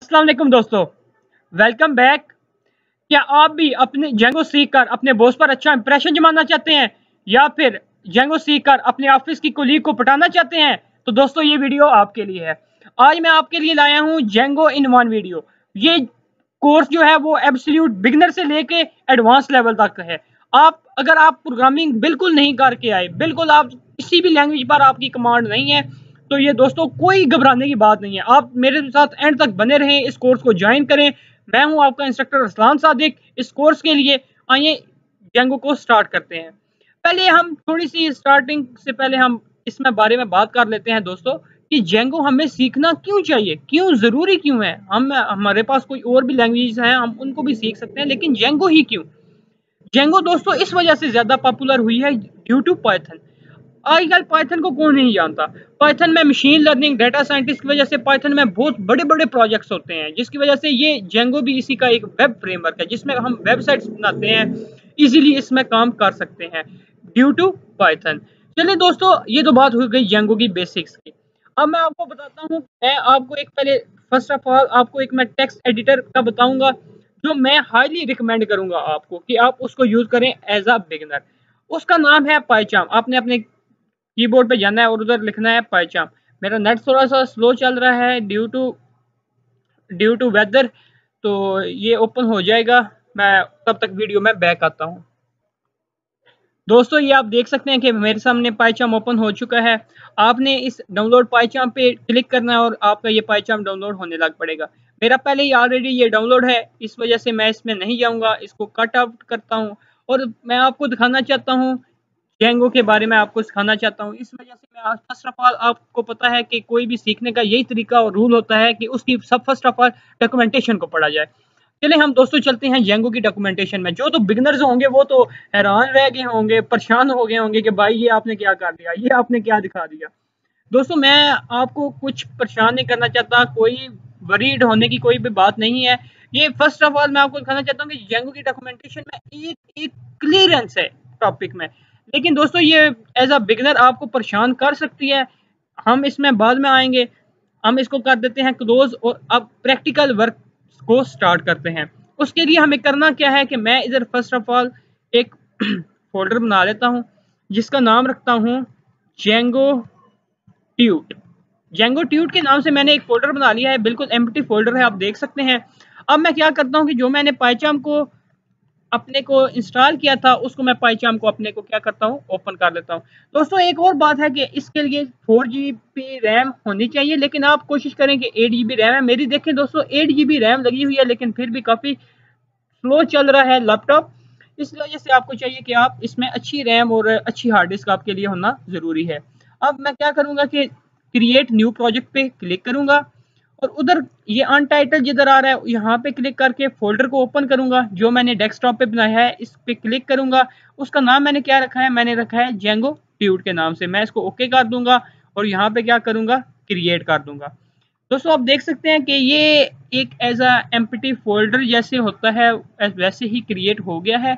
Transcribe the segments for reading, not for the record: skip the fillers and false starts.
अस्सलाम वालेकुम दोस्तों, वेलकम बैक। क्या आप भी अपने जेंगो सीखकर अपने बॉस पर अच्छा इंप्रेशन जमाना चाहते हैं या फिर जेंगो सीखकर अपने ऑफिस की कोलीग को पटाना चाहते हैं? तो दोस्तों ये वीडियो आपके लिए है। आज मैं आपके लिए लाया हूं जेंगो इन वन वीडियो। ये कोर्स जो है वो एब्सोल्यूट बिगिनर से लेके एडवांस लेवल तक है। अगर आप प्रोग्रामिंग बिल्कुल नहीं करके आए, बिल्कुल आप किसी भी लैंग्वेज पर आपकी कमांड नहीं है, तो ये दोस्तों कोई घबराने की बात नहीं है। आप मेरे साथ एंड तक बने रहें, इस कोर्स को ज्वाइन करें। मैं हूं आपका इंस्ट्रक्टर असलान सादिक। इस कोर्स के लिए आइए जेंगो को स्टार्ट करते हैं। पहले हम थोड़ी सी स्टार्टिंग से पहले हम इसमें बारे में बात कर लेते हैं दोस्तों कि जेंगो हमें सीखना क्यों चाहिए, क्यों ज़रूरी क्यों है। हमारे पास कोई और भी लैंग्वेज हैं, हम उनको भी सीख सकते हैं, लेकिन जेंगो ही क्यों? जेंगो दोस्तों इस वजह से ज़्यादा पॉपुलर हुई है ड्यू टू पाइथन। आजकल पाइथन को कौन नहीं जानता। पाइथन में मशीन लर्निंग, डाटा साइंटिस्ट की वजह से पाइथन में बहुत बड़े बड़े प्रोजेक्ट्स होते हैं, जिसकी वजह से ये जेंगो भी इसी का एक वेब फ्रेमवर्क है जिसमें हम वेबसाइट्स बनाते हैं, इजीली इसमें काम कर सकते हैं ड्यू टू पाइथन। चलिए दोस्तों, ये तो बात हो गई जेंगो की बेसिक्स की। अब मैं आपको बताता हूँ, मैं आपको एक पहले फर्स्ट ऑफ ऑल आपको एक मैं टेक्स्ट एडिटर का बताऊंगा जो मैं हाईली रिकमेंड करूंगा आपको कि आप उसको यूज करें एज अ बिगिनर। उसका नाम है पाइचाम। आपने अपने कीबोर्ड पे जाना है और उधर लिखना है पाइचाम। मेरा नेट थोड़ा सा स्लो चल रहा है ड्यू टू वेदर, तो ये ओपन हो जाएगा। मैं तब तक वीडियो में बैक आता हूँ। दोस्तों ये आप देख सकते हैं कि मेरे सामने पाइचाम ओपन हो चुका है। आपने इस डाउनलोड पाइचाम पे क्लिक करना है और आपका ये पाइचाम डाउनलोड होने लग पड़ेगा। मेरा पहले ही ऑलरेडी ये डाउनलोड है, इस वजह से मैं इसमें नहीं जाऊंगा, इसको कट आउट करता हूँ और मैं आपको दिखाना चाहता हूँ, जेंगो के बारे में आपको सिखाना चाहता हूँ। इस वजह से मैं फर्स्ट ऑफ ऑल, आपको पता है कि कोई भी सीखने का यही तरीका और रूल होता है कि उसकी सब फर्स्ट ऑफ ऑल डॉक्यूमेंटेशन को पढ़ा जाए। चलिए हम दोस्तों चलते हैं जेंगो की डॉक्यूमेंटेशन में। जो तो बिगिनर्स होंगे वो तो हैरान रह गए होंगे, परेशान हो गए होंगे कि भाई ये आपने क्या कर दिया, ये आपने क्या दिखा दिया। दोस्तों मैं आपको कुछ परेशान नहीं करना चाहता, कोई वरीड होने की कोई भी बात नहीं है। ये फर्स्ट ऑफ ऑल मैं आपको दिखाना चाहता हूँ कि जेंगो की डॉक्यूमेंटेशन में एक एक क्लियरेंस है टॉपिक में, लेकिन दोस्तों ये एज अ बिगिनर आपको परेशान कर सकती है। हम इसमें बाद में आएंगे। हम इसको कर देते हैं क्लोज और अब प्रैक्टिकल वर्क को स्टार्ट करते हैं। उसके लिए हमें करना क्या है कि मैं इधर फर्स्ट ऑफ ऑल एक फोल्डर बना लेता हूँ जिसका नाम रखता हूँ जेंगो ट्यूट। जेंगो ट्यूट के नाम से मैंने एक फोल्डर बना लिया है, बिल्कुल एम्प्टी फोल्डर है, आप देख सकते हैं। अब मैं क्या करता हूँ कि जो मैंने पाइचाम को अपने को इंस्टॉल किया था उसको मैं पाइचाम को अपने को क्या करता हूँ, ओपन कर लेता हूँ। दोस्तों एक और बात है कि इसके लिए 4 GB रैम होनी चाहिए, लेकिन आप कोशिश करें कि 8 GB रैम है। मेरी देखें दोस्तों 8 GB रैम लगी हुई है, लेकिन फिर भी काफ़ी स्लो चल रहा है लैपटॉप। इस वजह से आपको चाहिए कि आप इसमें अच्छी रैम और अच्छी हार्ड डिस्क आपके लिए होना ज़रूरी है। अब मैं क्या करूँगा कि क्रिएट न्यू प्रोजेक्ट पे क्लिक करूँगा और उधर ये अनटाइटल जिधर आ रहा है यहाँ पे क्लिक करके फोल्डर को ओपन करूँगा जो मैंने डेस्कटॉप पे बनाया है, इस पे क्लिक करूँगा। उसका नाम मैंने क्या रखा है, मैंने रखा है जेंगो ट्यूट के नाम से। मैं इसको ओके कर दूंगा और यहाँ पे क्या करूँगा, क्रिएट कर दूंगा। दोस्तों आप देख सकते हैं कि ये एक एज अ एम्प्टी फोल्डर जैसे होता है वैसे ही क्रिएट हो गया है।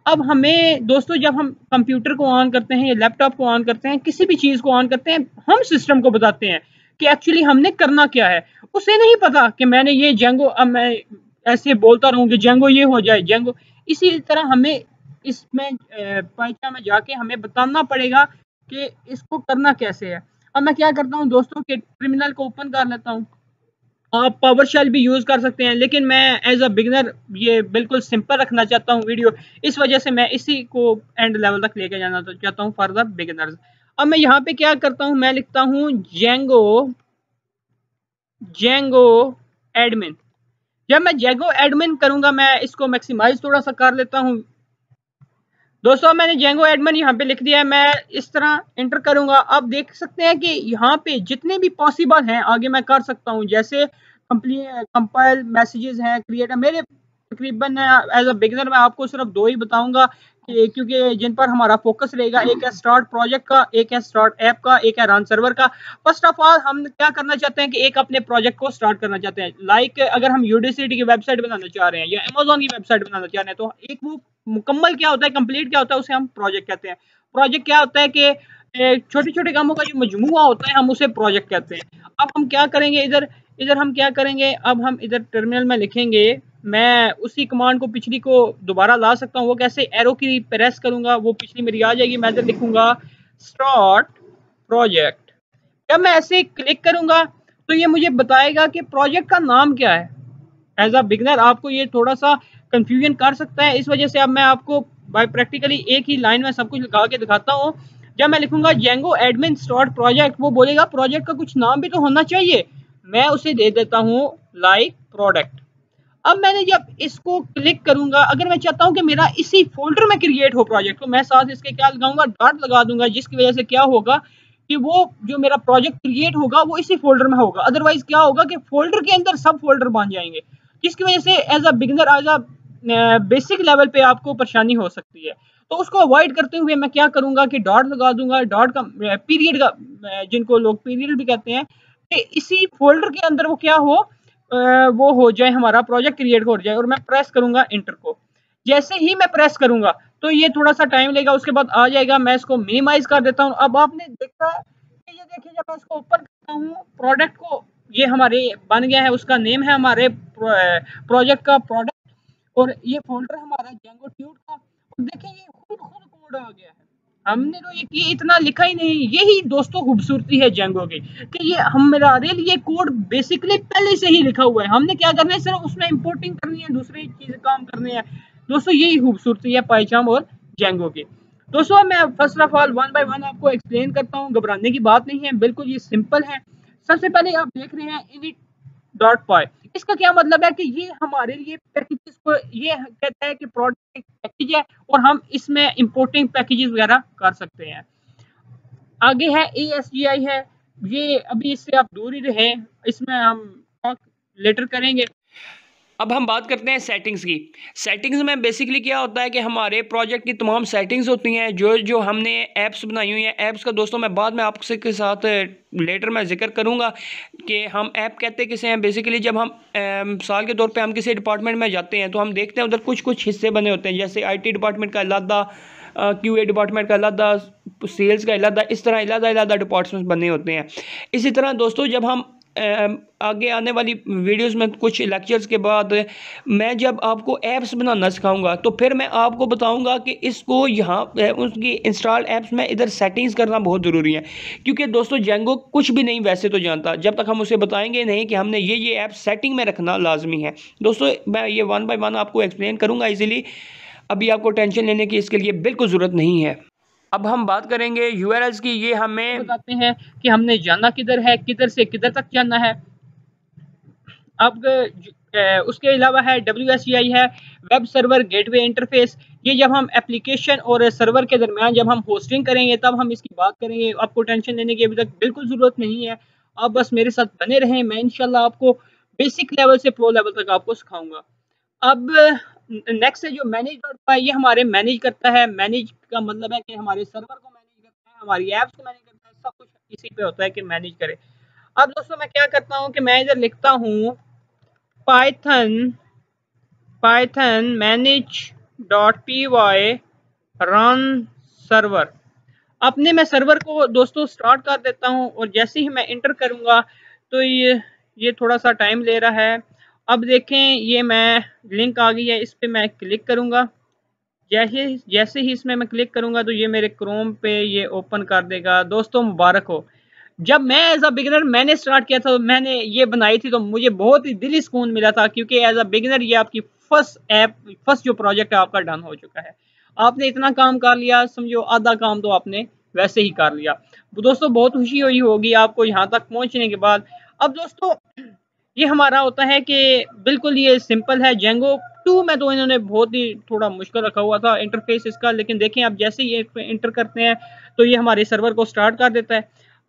अब हमें दोस्तों जब हम कंप्यूटर को ऑन करते हैं या लैपटॉप को ऑन करते हैं, किसी भी चीज़ को ऑन करते हैं, हम सिस्टम को बताते हैं कि एक्चुअली हमने करना क्या है। उसे नहीं पता कि मैंने ये जेंगो, अब मैं ऐसे बोलता रहूँ कि जेंगो ये हो जाए जेंगो। इसी तरह हमें इसमें पाइथन में जाके हमें बताना पड़ेगा कि इसको करना कैसे है। अब मैं क्या करता हूँ दोस्तों कि टर्मिनल को ओपन कर लेता हूँ। आप पावर शेल भी यूज़ कर सकते हैं, लेकिन मैं एज अ बिगिनर ये बिल्कुल सिंपल रखना चाहता हूँ वीडियो, इस वजह से मैं इसी को एंड लेवल तक लेके जाना चाहता हूँ फॉर द बिगिनर्स। अब मैं यहाँ पे क्या करता हूँ, मैं लिखता हूँ जेंगो जेंगो एडमिन। जब मैं जेंगो एडमिन करूँगा, मैं इसको मैक्सिमाइज थोड़ा सा कर लेता हूँ। दोस्तों मैंने जेंगो एडमिन यहाँ पे लिख दिया है, मैं इस तरह इंटर करूंगा। आप देख सकते हैं कि यहाँ पे जितने भी पॉसिबल हैं आगे मैं कर सकता हूँ, जैसे कंपाइल मैसेजेस हैं, क्रिएट है। मेरे तकरीबन एज अ बिगिनर मैं आपको सिर्फ 2 ही बताऊंगा कि क्योंकि जिन पर हमारा फोकस रहेगा, एक है स्टार्ट प्रोजेक्ट का, एक है स्टार्ट ऐप का, एक है रन सर्वर का। फर्स्ट ऑफ ऑल हम क्या करना चाहते हैं कि एक अपने प्रोजेक्ट को स्टार्ट करना चाहते हैं। लाइक अगर हम यूडीसीटी की वेबसाइट बनाना चाह रहे हैं या अमेजोन की वेबसाइट बनाना चाह रहे हैं, तो एक वो मुकम्मल क्या होता है, कंप्लीट क्या होता है, उसे हम प्रोजेक्ट कहते हैं। प्रोजेक्ट क्या होता है कि छोटे छोटे कामों का जो मजमूआ होता है, हम उसे प्रोजेक्ट कहते हैं। अब हम क्या करेंगे, इधर इधर हम क्या करेंगे, अब हम इधर टर्मिनल में लिखेंगे, मैं उसी कमांड को पिछली को दोबारा ला सकता हूँ। वो कैसे, एरो की प्रेस करूंगा वो पिछली मेरी आ जाएगी। मैं इधर लिखूंगा स्टार्ट प्रोजेक्ट। जब मैं ऐसे क्लिक करूंगा तो ये मुझे बताएगा कि प्रोजेक्ट का नाम क्या है। एज अ बिगनर आपको ये थोड़ा सा कंफ्यूजन कर सकता है, इस वजह से अब मैं आपको बाय प्रैक्टिकली एक ही लाइन में सब कुछ लिखा के दिखाता हूँ। जब मैं लिखूंगा जेंगो एडमिन स्टार्ट प्रोजेक्ट, वो बोलेगा प्रोजेक्ट का कुछ नाम भी तो होना चाहिए। मैं उसे दे देता हूँ लाइक प्रोडक्ट। अब मैंने जब इसको क्लिक करूंगा, अगर मैं चाहता हूं कि मेरा इसी फोल्डर में क्रिएट हो प्रोजेक्ट, तो मैं साथ इसके क्या लगाऊंगा, डॉट लगा दूंगा, जिसकी वजह से क्या होगा कि वो जो मेरा प्रोजेक्ट क्रिएट होगा वो इसी फोल्डर में होगा। अदरवाइज क्या होगा कि फोल्डर के अंदर सब फोल्डर बन जाएंगे, जिसकी वजह से as a beginner, as a basic level पे आपको परेशानी हो सकती है। तो उसको अवॉइड करते हुए मैं क्या करूंगा कि डॉट लगा दूंगा, डॉट का पीरियड का, जिनको लोग पीरियड भी कहते हैं, कि इसी फोल्डर के अंदर वो क्या हो, वो हो जाए, हमारा प्रोजेक्ट क्रिएट हो जाए। और मैं प्रेस करूंगा इंटर को। जैसे ही मैं प्रेस करूंगा तो ये थोड़ा सा टाइम लेगा, उसके बाद आ जाएगा। मैं इसको मिनिमाइज कर देता हूँ। अब आपने देखा है कि ये देखिए, जब मैं इसको ओपन करता हूँ प्रोडक्ट को, ये हमारे बन गया है, उसका नेम है हमारे प्रोजेक्ट का प्रोडक्ट, और ये फोल्डर हमारा जेंगो ट्यूट का। और देखिए ये खुद खुद कोड आ गया है, हमने तो ये इतना लिखा ही नहीं। यही दोस्तों खूबसूरती है जेंगो की, कि ये हमारे लिए कोड बेसिकली पहले से ही लिखा हुआ है। हमने क्या करना है, सिर्फ उसमें इंपोर्टिंग करनी है, दूसरी चीजें काम करने हैं। दोस्तों यही खूबसूरती है पाइचाम और जेंगो की। दोस्तों मैं first of all one by one आपको एक्सप्लेन करता हूँ, घबराने की बात नहीं है, बिल्कुल ये सिंपल है। सबसे पहले आप देख रहे हैं इनिट डॉट पाई। इसका क्या मतलब है कि ये हमारे लिए पैकेजेस को, ये कहता है कि प्रोडक्ट एक पैकेज है और हम इसमें इंपोर्टिंग पैकेजेस वगैरह कर सकते हैं। आगे है ASGI है, ये अभी इससे आप दूर ही रहें, इसमें हम लेटर करेंगे। अब हम बात करते हैं सेटिंग्स की। सेटिंग्स में बेसिकली क्या होता है कि हमारे प्रोजेक्ट की तमाम सेटिंग्स होती हैं, जो जो हमने ऐप्स बनाई हुई हैं। ऐप्स का दोस्तों मैं बाद में आपसे के साथ लेटर में जिक्र करूंगा कि हम ऐप कहते किसे हैं। बेसिकली जब हम मिसाल के तौर पे हम किसी डिपार्टमेंट में जाते हैं तो हम देखते हैं उधर कुछ कुछ हिस्से बने होते हैं, जैसे IT डिपार्टमेंट का अलग, QA डिपार्टमेंट का अलग, सेल्स का अलग, इस तरह अलग डिपार्टमेंट्स बने होते हैं। इसी तरह दोस्तों जब हम आगे आने वाली वीडियोस में कुछ लेक्चर्स के बाद मैं जब आपको ऐप्स बनाना सिखाऊंगा तो फिर मैं आपको बताऊंगा कि इसको यहाँ उसकी इंस्टॉल ऐप्स में इधर सेटिंग्स करना बहुत ज़रूरी है। क्योंकि दोस्तों जेंगो कुछ भी नहीं वैसे तो जानता जब तक हम उसे बताएंगे नहीं कि हमने ये ऐप सेटिंग में रखना लाजमी है। दोस्तों मैं ये वन बाय वन आपको एक्सप्लेन करूँगा इजीली, अभी आपको टेंशन लेने की इसके लिए बिल्कुल ज़रूरत नहीं है। अब हम बात करेंगे URLs की। ये हमें बताते हैं कि हमने जाना किधर है, किधर से किधर तक जाना है। अब उसके अलावा है WSGI है, वेब सर्वर गेटवे इंटरफेस। ये जब हम एप्लीकेशन और सर्वर के दरमियान जब हम होस्टिंग करेंगे तब हम इसकी बात करेंगे। आपको टेंशन लेने की अभी तक बिल्कुल ज़रूरत नहीं है, आप बस मेरे साथ बने रहें। मैं इंशाल्लाह आपको बेसिक लेवल से प्रो लेवल तक आपको सिखाऊंगा। अब नेक्स्ट है जो मैनेज डॉट पाई, ये हमारे मैनेज करता है। मैनेज का मतलब है कि हमारे सर्वर को मैनेज करता है, हमारी ऐप्स को मैनेज करता है, सब कुछ इसी पे होता है कि मैनेज करे। अब दोस्तों मैं क्या करता हूँ कि मैं इधर लिखता हूँ Python manage dot py run server. अपने मैं सर्वर को दोस्तों स्टार्ट कर देता हूँ, और जैसे ही मैं इंटर करूँगा तो ये थोड़ा सा टाइम ले रहा है। अब देखें ये मैं लिंक आ गई है, इस पर मैं क्लिक करूँगा। जैसे ही इसमें मैं क्लिक करूँगा तो ये मेरे क्रोम पे ये ओपन कर देगा। दोस्तों मुबारक हो, जब मैं एज अ बिगिनर मैंने स्टार्ट किया था, मैंने ये बनाई थी, तो मुझे बहुत ही दिली सुकून मिला था, क्योंकि एज अ बिगिनर ये आपकी फर्स्ट जो प्रोजेक्ट है आपका डन हो चुका है। आपने इतना काम कर लिया, समझो आधा काम तो आपने वैसे ही कर लिया। दोस्तों बहुत खुशी हुई होगी आपको यहाँ तक पहुँचने के बाद। अब दोस्तों ये हमारा होता है कि बिल्कुल ये सिंपल है। जेंगो 2 में तो इन्होंने बहुत ही थोड़ा मुश्किल रखा हुआ था इंटरफेस इसका, लेकिन देखें आप जैसे ही इंटर करते हैं तो ये हमारे सर्वर को स्टार्ट कर देता है।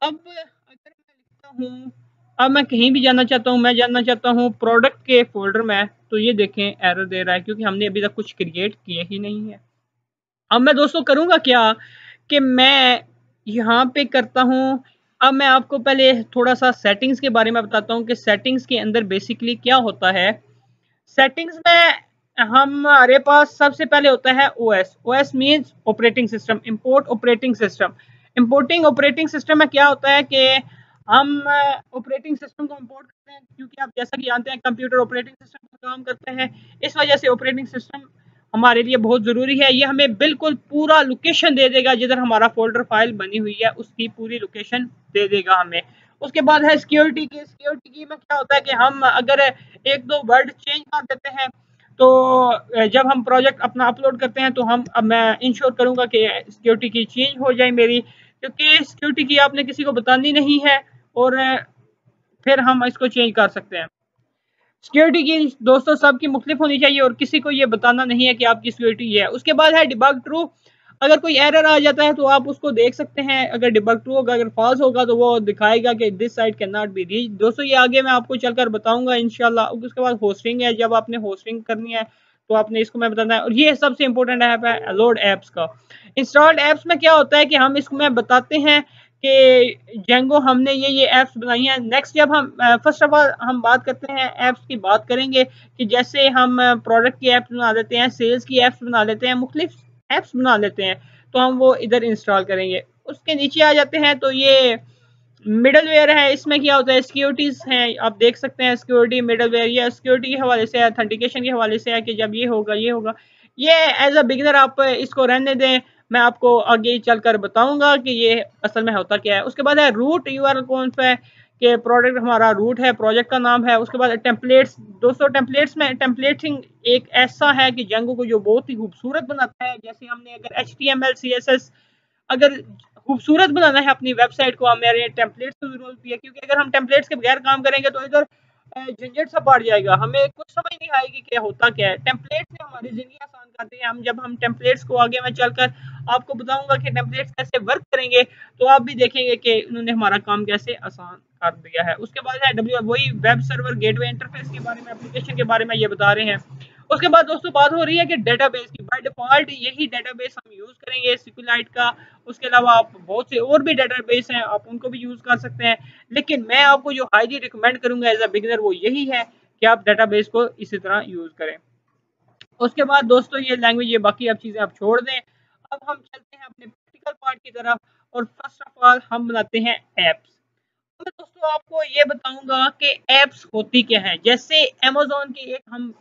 अब अगर मैं लिखता हूँ, अब मैं कहीं भी जाना चाहता हूँ, मैं जाना चाहता हूँ प्रोडक्ट के फोल्डर में, तो ये देखें एरर दे रहा है, क्योंकि हमने अभी तक कुछ क्रिएट किए ही नहीं है। अब मैं दोस्तों करूँगा क्या कि मैं यहाँ पे करता हूँ। अब मैं आपको पहले थोड़ा सा सेटिंग्स के बारे में बताता हूँ कि सेटिंग्स के अंदर बेसिकली क्या होता है। सेटिंग्स में हमारे पास सबसे पहले होता है OS means operating system. Import operating system. Importing operating system में क्या होता है कि हम ऑपरेटिंग सिस्टम को इंपोर्ट करते हैं, क्योंकि आप जैसा कि जानते हैं कंप्यूटर ऑपरेटिंग सिस्टम पर काम करते हैं। इस वजह से ऑपरेटिंग सिस्टम हमारे लिए बहुत ज़रूरी है। ये हमें बिल्कुल पूरा लोकेशन दे देगा, जिधर हमारा फोल्डर फाइल बनी हुई है उसकी पूरी लोकेशन दे देगा हमें। उसके बाद है सिक्योरिटी की। सिक्योरिटी की में क्या होता है कि हम अगर एक दो वर्ड चेंज कर देते हैं, तो जब हम प्रोजेक्ट अपना अपलोड करते हैं तो अब मैं इंश्योर करूंगा कि सिक्योरिटी की चेंज हो जाए मेरी, क्योंकि सिक्योरिटी की आपने किसी को बतानी नहीं है और फिर हम इसको चेंज कर सकते हैं। सिक्योरिटी की दोस्तों सबकी मुख्तलिफ होनी चाहिए और किसी को ये बताना नहीं है कि आपकी सिक्योरिटी ये है। उसके बाद है डिबग ट्रू। अगर कोई एरर आ जाता है तो आप उसको देख सकते हैं। अगर डिबग ट्रू होगा, अगर फॉल्स होगा तो वो दिखाएगा कि this site can not be reach. दोस्तों ये आगे मैं आपको चलकर बताऊंगा इंशाल्लाह। उसके बाद होस्टिंग है, जब आपने होस्टिंग करनी है तो आपने इसको मैं बताना है। और ये सबसे इंपॉर्टेंट ऐप है लोड एप्स का। इंस्टॉल्ड एप्स में क्या होता है कि हम इसको मैं बताते हैं कि जेंगो हमने ये ऐप्स बनाई हैं। नेक्स्ट जब हम फर्स्ट ऑफ ऑल हम बात करते हैं ऐप्स की बात करेंगे कि जैसे हम प्रोडक्ट की ऐप्स बना लेते हैं, सेल्स की ऐप्स बना लेते हैं, मुख्तलिफ ऐप्स बना लेते हैं, तो हम वो इधर इंस्टॉल करेंगे। उसके नीचे आ जाते हैं तो ये मिडल वेयर है। इसमें क्या होता है सिक्योरिटीज हैं, आप देख सकते हैं सिक्योरिटी मिडल वेयर। ये सिक्योरिटी के हवाले से, ऑथेंटिकेशन के हवाले से है कि जब ये होगा ये होगा। ये एज अ बिगिनर आप इसको रहने दें, मैं आपको आगे चलकर बताऊंगा कि ये असल में होता क्या है। उसके बाद है रूट यूआरएल कौन सा है कि प्रोडक्ट हमारा रूट है, प्रोजेक्ट का नाम है। उसके बाद टेम्पलेट्स। दोस्तों टेम्पलेट्स में टेम्पलेटिंग एक ऐसा है कि जेंगो को जो बहुत ही खूबसूरत बनाता है। जैसे हमने अगर HTML CSS अगर खूबसूरत बनाना है अपनी वेबसाइट को, हमारे टेम्पलेट्स की जरूरत होती है, क्योंकि अगर हम टेम्पलेट्स के बगैर काम करेंगे तो इधर झंझट सा पड़ जाएगा, हमें कुछ समझ नहीं आएगी कि होता क्या है। टेम्पलेट्स ने हमारी जिंदगी आसान कर दी है। हम जब हम टेम्पलेट्स को आगे मैं चलकर आपको बताऊंगा कि टेम्पलेट्स कैसे वर्क करेंगे, तो आप भी देखेंगे कि उन्होंने हमारा काम कैसे आसान कर दिया है। उसके बाद है वही वेब सर्वर गेटवे इंटरफेस के बारे में, एप्लीकेशन के बारे में ये बता रहे हैं। उसके बाद दोस्तों बात हो रही है कि डेटाबेस की। बाय डिफॉल्ट यही डेटाबेस हम यूज करेंगे SQLite का। उसके अलावा आप बहुत से और भी डेटाबेस हैं, आप उनको भी यूज कर सकते हैं, लेकिन मैं आपको जो हाईली रिकमेंड करूंगा एज अ बिगिनर वो यही है कि आप डेटाबेस को इसी तरह यूज करें। उसके बाद दोस्तों ये लैंग्वेज, ये बाकी अब चीजें आप छोड़ दें। अब हम चलते हैं अपने प्रैक्टिकल पार्ट की तरफ और फर्स्ट ऑफ ऑल हम बनाते हैं एप्स। मैं दोस्तों आपको ये बताऊंगा कि एप्स होती क्या है। जैसे अमेज़न की एक हम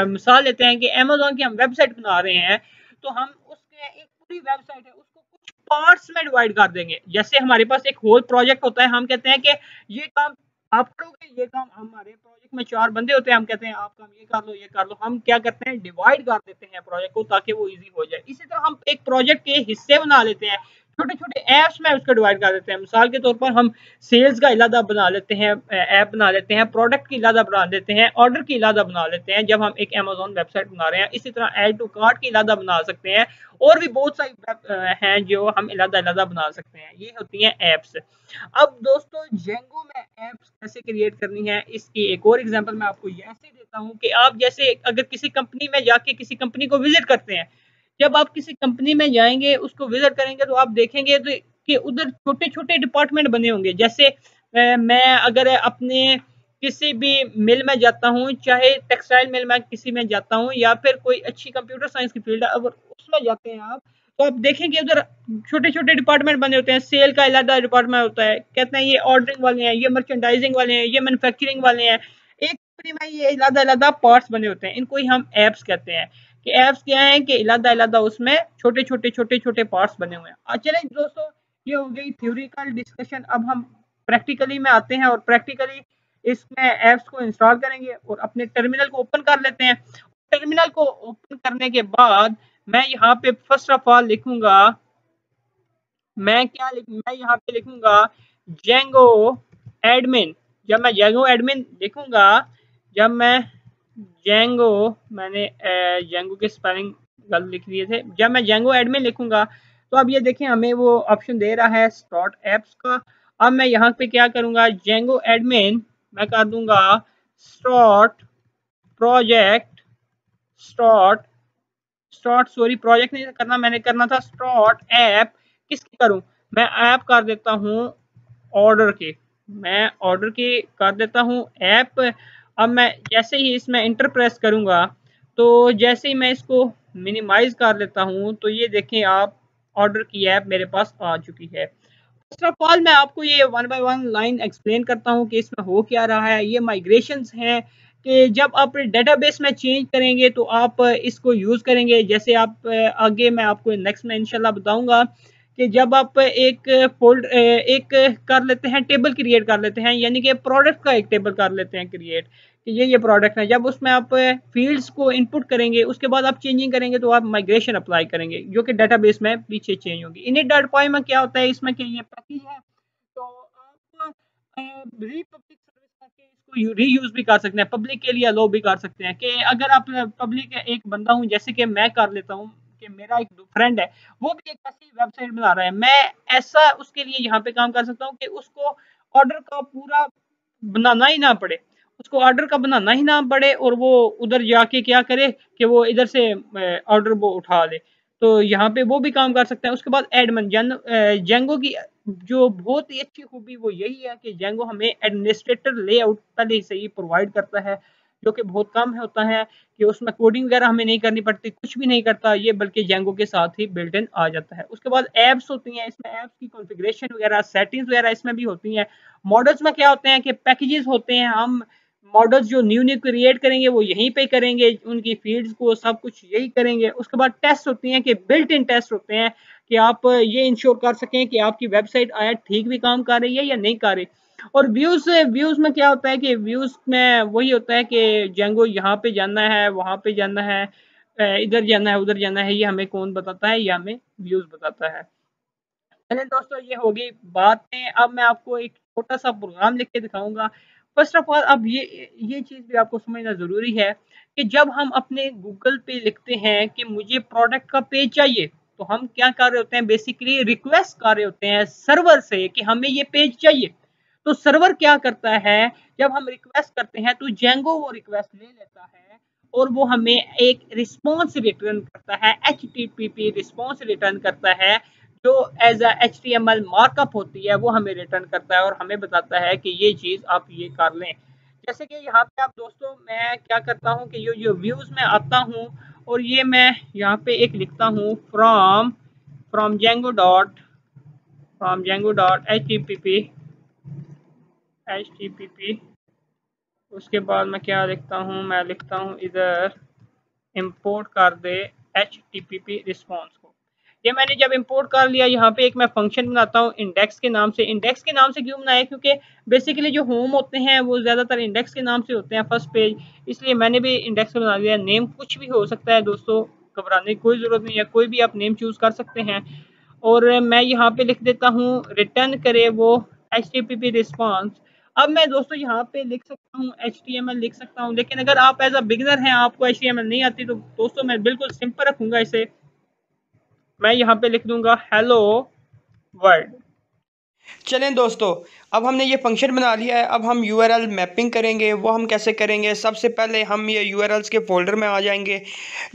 मिसाल लेते हैं कि अमेज़न की हम वेबसाइट बना रहे हैं, तो हम उसके एक पूरी वेबसाइट है उसको कुछ पार्ट्स में डिवाइड कर देंगे। जैसे हमारे पास एक होल प्रोजेक्ट होता है, हम कहते हैं कि ये काम आप करोगे, ये काम हमारे प्रोजेक्ट में 4 बंदे होते हैं, हम कहते हैं आप काम ये कर लो ये कर लो। हम क्या करते हैं डिवाइड कर देते हैं प्रोजेक्ट को ताकि वो इजी हो जाए। इसी तरह हम एक प्रोजेक्ट के हिस्से बना लेते हैं, छोटे छोटे ऐप्स में उसको डिवाइड कर देते हैं। मिसाल के तौर पर हम सेल्स का इलादा बना लेते हैं, ऐप बना लेते हैं, प्रोडक्ट की इलादा बना लेते हैं, ऑर्डर की इलादा बना लेते हैं जब हम एक अमेज़न वेबसाइट बना रहे हैं। इसी तरह ऐड टू कार्ट की इलादा बना सकते हैं, और भी बहुत सारी हैं जो हम इलादा इलादा बना सकते हैं। ये होती हैं ऐप्स। अब दोस्तों जेंगो में ऐप्स कैसे क्रिएट करनी है, इसकी एक और एग्जांपल मैं आपको ऐसे देता हूं कि आप जैसे अगर किसी कंपनी में जाके किसी कंपनी को विजिट करते हैं, जब आप किसी कंपनी में जाएंगे उसको विजिट करेंगे तो आप देखेंगे तो कि उधर छोटे छोटे डिपार्टमेंट बने होंगे। जैसे मैं अगर अपने किसी भी मिल में जाता हूँ, चाहे टेक्सटाइल मिल में किसी में जाता हूँ या फिर कोई अच्छी कंप्यूटर साइंस की फील्ड है, अगर उसमें जाते हैं आप, तो आप देखेंगे उधर छोटे छोटे डिपार्टमेंट बने होते हैं। सेल का अलग डिपार्टमेंट होता है, कहते हैं ये ऑर्डरिंग वाले हैं, ये मर्चेंडाइजिंग वाले हैं, ये मैन्युफैक्चरिंग वाले हैं। एक कंपनी में ये अलग अलग पार्ट्स बने होते हैं, इनको ही हम एप्स कहते हैं। कि एप्स क्या है कि अलग-अलग उसमें छोटे-छोटे पार्ट्स बने हुए हैं। चलें दोस्तों, ये हो गई थ्योरिटिकल डिस्कशन। अब हम प्रैक्टिकली में आते हैं और प्रैक्टिकली इसमें एप्स को इंस्टॉल करेंगे और अपने टर्मिनल को ओपन कर लेते हैं। टर्मिनल को ओपन करने के बाद मैं यहाँ पे फर्स्ट ऑफ ऑल लिखूंगा, मैं यहाँ पे लिखूंगा जेंगो एडमिन। जब मैं जेंगो एडमिन लिखूंगा, जब मैं जेंगो मैंने जेंगो के स्पेलिंग गलत लिख दिए थे। जब मैं जेंगो एडमिन लिखूंगा तो अब ये देखें हमें वो ऑप्शन दे रहा है स्टार्ट एप्स का। अब मैं यहाँ पे क्या करूंगा, जेंगो एडमिन मैं कर दूंगा start project, start start sorry project नहीं करना, मैंने करना था स्टार्ट ऐप। किसकी करूं, मैं ऐप कर देता हूं ऑर्डर की, मैं ऑर्डर की कर देता हूं ऐप। अब मैं जैसे ही इसमें इंटर प्रेस करूंगा, तो जैसे ही मैं इसको मिनिमाइज कर लेता हूं, तो ये देखें आप ऑर्डर की ऐप मेरे पास आ चुकी है। फर्स्ट ऑफ ऑल मैं आपको ये one by one line explain करता हूँ कि इसमें हो क्या रहा है। ये माइग्रेशंस हैं कि जब आप डेटाबेस में चेंज करेंगे तो आप इसको यूज़ करेंगे। जैसे आप आगे मैं आपको नेक्स्ट में इंशाल्लाह बताऊंगा कि जब आप एक कर लेते हैं, टेबल क्रिएट कर लेते हैं, यानी कि प्रोडक्ट का एक टेबल कर लेते हैं क्रिएट कि ये प्रोडक्ट है। जब उसमें आप फील्ड्स को इनपुट करेंगे, उसके बाद आप चेंजिंग करेंगे तो आप माइग्रेशन अप्लाई करेंगे जो कि डेटाबेस में पीछे चेंज होगी। इनिट डॉट पाई में क्या होता है, इसमें कि ये पैकेज है तो आप री पब्लिक सर्विस करके इसको रीयूज भी कर सकते हैं, पब्लिक के लिए अलो भी कर सकते हैं। कि अगर आप पब्लिक एक बंदा हूँ, जैसे कि मैं कर लेता हूँ कि मेरा एक फ्रेंड है, वो भी एक ऐसी वेबसाइट बना रहा है, मैं ऐसा उसके लिए यहाँ पे काम कर सकता हूँ कि उसको ऑर्डर का पूरा बनाना ही ना पड़े, उसको ऑर्डर का बनाना ही ना पड़े और वो उधर जाके क्या करे कि वो इधर से ऑर्डर वो उठा ले। तो यहाँ पे वो भी काम कर सकते हैं। उसके बाद एडमिन जेंगो की जो बहुत ही अच्छी खूबी वो यही है कि जेंगो हमें एडमिनिस्ट्रेटर लेआउट पहले से ही प्रोवाइड करता है, जो कि बहुत कम होता है कि उसमें कोडिंग वगैरह हमें नहीं करनी पड़ती, कुछ भी नहीं करता ये, बल्कि जेंगो के साथ ही बिल्ट इन आ जाता है। उसके बाद एप्स होती हैं, इसमें एप्स की कॉन्फ़िगरेशन वगैरह, सेटिंग्स वगैरह इसमें भी होती हैं। मॉडल्स में क्या होते हैं कि पैकेजेस होते हैं, हम मॉडल्स जो न्यू क्रिएट करेंगे वो यहीं पे करेंगे, उनकी फील्ड्स को सब कुछ यही करेंगे। उसके बाद टेस्ट होती हैं कि बिल्ट इन टेस्ट होते हैं कि आप ये इंश्योर कर सकें कि आपकी वेबसाइट आया ठीक भी काम कर रही है या नहीं कर रही। और व्यूज में क्या होता है कि व्यूज में वही होता है कि जेंगो यहाँ पे जाना है, वहां पे जाना है, इधर जाना है, उधर जाना है, ये हमें कौन बताता है, ये हमें व्यूज बताता है। चलिए दोस्तों, ये होगी बातें। अब मैं आपको एक छोटा सा प्रोग्राम लिख के दिखाऊंगा। फर्स्ट ऑफ ऑल अब ये चीज़ भी आपको समझना ज़रूरी है कि जब हम अपने गूगल पे लिखते हैं कि मुझे प्रोडक्ट का पेज चाहिए, तो हम क्या कर रहे होते हैं, बेसिकली रिक्वेस्ट कर रहे होते हैं सर्वर से कि हमें ये पेज चाहिए। तो सर्वर क्या करता है, जब हम रिक्वेस्ट करते हैं तो जेंगो वो रिक्वेस्ट ले लेता है और वो हमें एक रिस्पॉन्स रिटर्न करता है, HTTP रिस्पॉन्स रिटर्न करता है, जो एज HTML मार्कअप होती है वो हमें रिटर्न करता है और हमें बताता है कि ये चीज़ आप ये कर लें। जैसे कि यहाँ पे आप दोस्तों, मैं क्या करता हूँ कि जो व्यूज़ में आता हूँ और ये मैं यहाँ पे एक लिखता हूँ फ्रॉम जेंगो डॉट HTTP। उसके बाद मैं क्या लिखता हूँ, मैं लिखता हूँ इधर इंपोर्ट कर दे HTTP रिस्पॉन्स को। ये मैंने जब इंपोर्ट कर लिया, यहाँ पे एक मैं फंक्शन बनाता हूँ इंडेक्स के नाम से। इंडेक्स के नाम से क्यों बनाया, क्योंकि बेसिकली जो होम होते हैं वो ज़्यादातर इंडेक्स के नाम से होते हैं, फर्स्ट पेज, इसलिए मैंने भी इंडेक्स बना दिया। नेम कुछ भी हो सकता है दोस्तों, घबराने की कोई ज़रूरत नहीं है, कोई भी आप नेम चूज़ कर सकते हैं। और मैं यहाँ पे लिख देता हूँ रिटर्न करे वो HTTP रिस्पॉन्स। अब मैं दोस्तों यहाँ पे लिख सकता हूँ HTML लिख सकता हूँ, लेकिन अगर आप एज अ बिगिनर हैं, आपको HTML नहीं आती, तो दोस्तों मैं बिल्कुल सिंपल रखूंगा इसे। मैं यहाँ पे लिख दूंगा हेलो वर्ल्ड। चलें दोस्तों, अब हमने ये फंक्शन बना लिया है। अब हम यूआरएल मैपिंग करेंगे। वो हम कैसे करेंगे, सबसे पहले हम ये यूआरएल्स के फोल्डर में आ जाएंगे।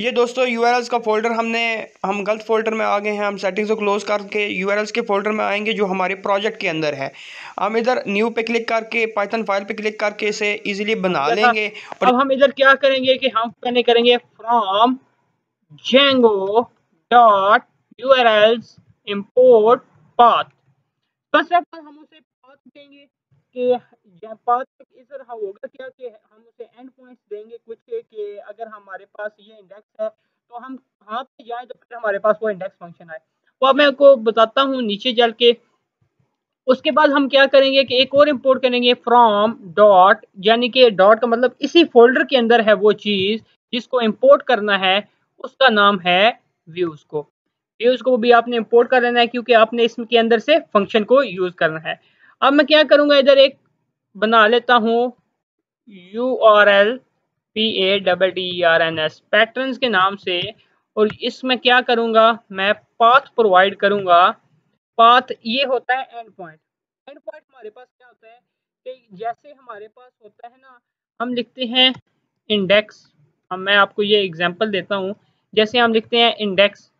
ये दोस्तों यूआरएल्स का फोल्डर हम गलत फोल्डर में आ गए हैं। हम सेटिंग्स को क्लोज करके यूआरएल्स के फोल्डर में आएंगे जो हमारे प्रोजेक्ट के अंदर है। हम इधर न्यू पे क्लिक करके पाइथन फाइल पे क्लिक करके इसे इजीली बना लेंगे। और अब हम इधर क्या करेंगे कि हम पहले करेंगे from Django dot URLs import path. First of all हम उसे पाथ देंगे कि पाथ इधर होगा क्या कि हम उसे एंड पॉइंट्स देंगे कुछ कि अगर हमारे पास ये इंडेक्स है तो हम कहाँ पे जाए तो फिर हमारे पास वो इंडेक्स फंक्शन आए। तो अब मैं आपको बताता हूँ नीचे चल के। उसके बाद हम क्या करेंगे कि एक और इंपोर्ट करेंगे फ्रॉम डॉट, यानी कि डॉट का मतलब इसी फोल्डर के अंदर है वो चीज़ जिसको इंपोर्ट करना है, उसका नाम है व्यूज़ को। व्यूज़ को भी आपने इंपोर्ट कर लेना है क्योंकि आपने इसके अंदर से फंक्शन को यूज़ करना है। अब मैं क्या करूँगा, इधर एक बना लेता हूँ URL PATTERNS पैटर्न्स के नाम से, और इसमें क्या करूँगा, मैं पाथ प्रोवाइड करूँगा। पाथ ये होता है एंड पॉइंट। एंड पॉइंट हमारे पास क्या होता है कि जैसे हमारे पास होता है ना, हम लिखते हैं इंडेक्स। अब मैं आपको ये एग्जांपल देता हूँ। जैसे हम लिखते हैं इंडेक्स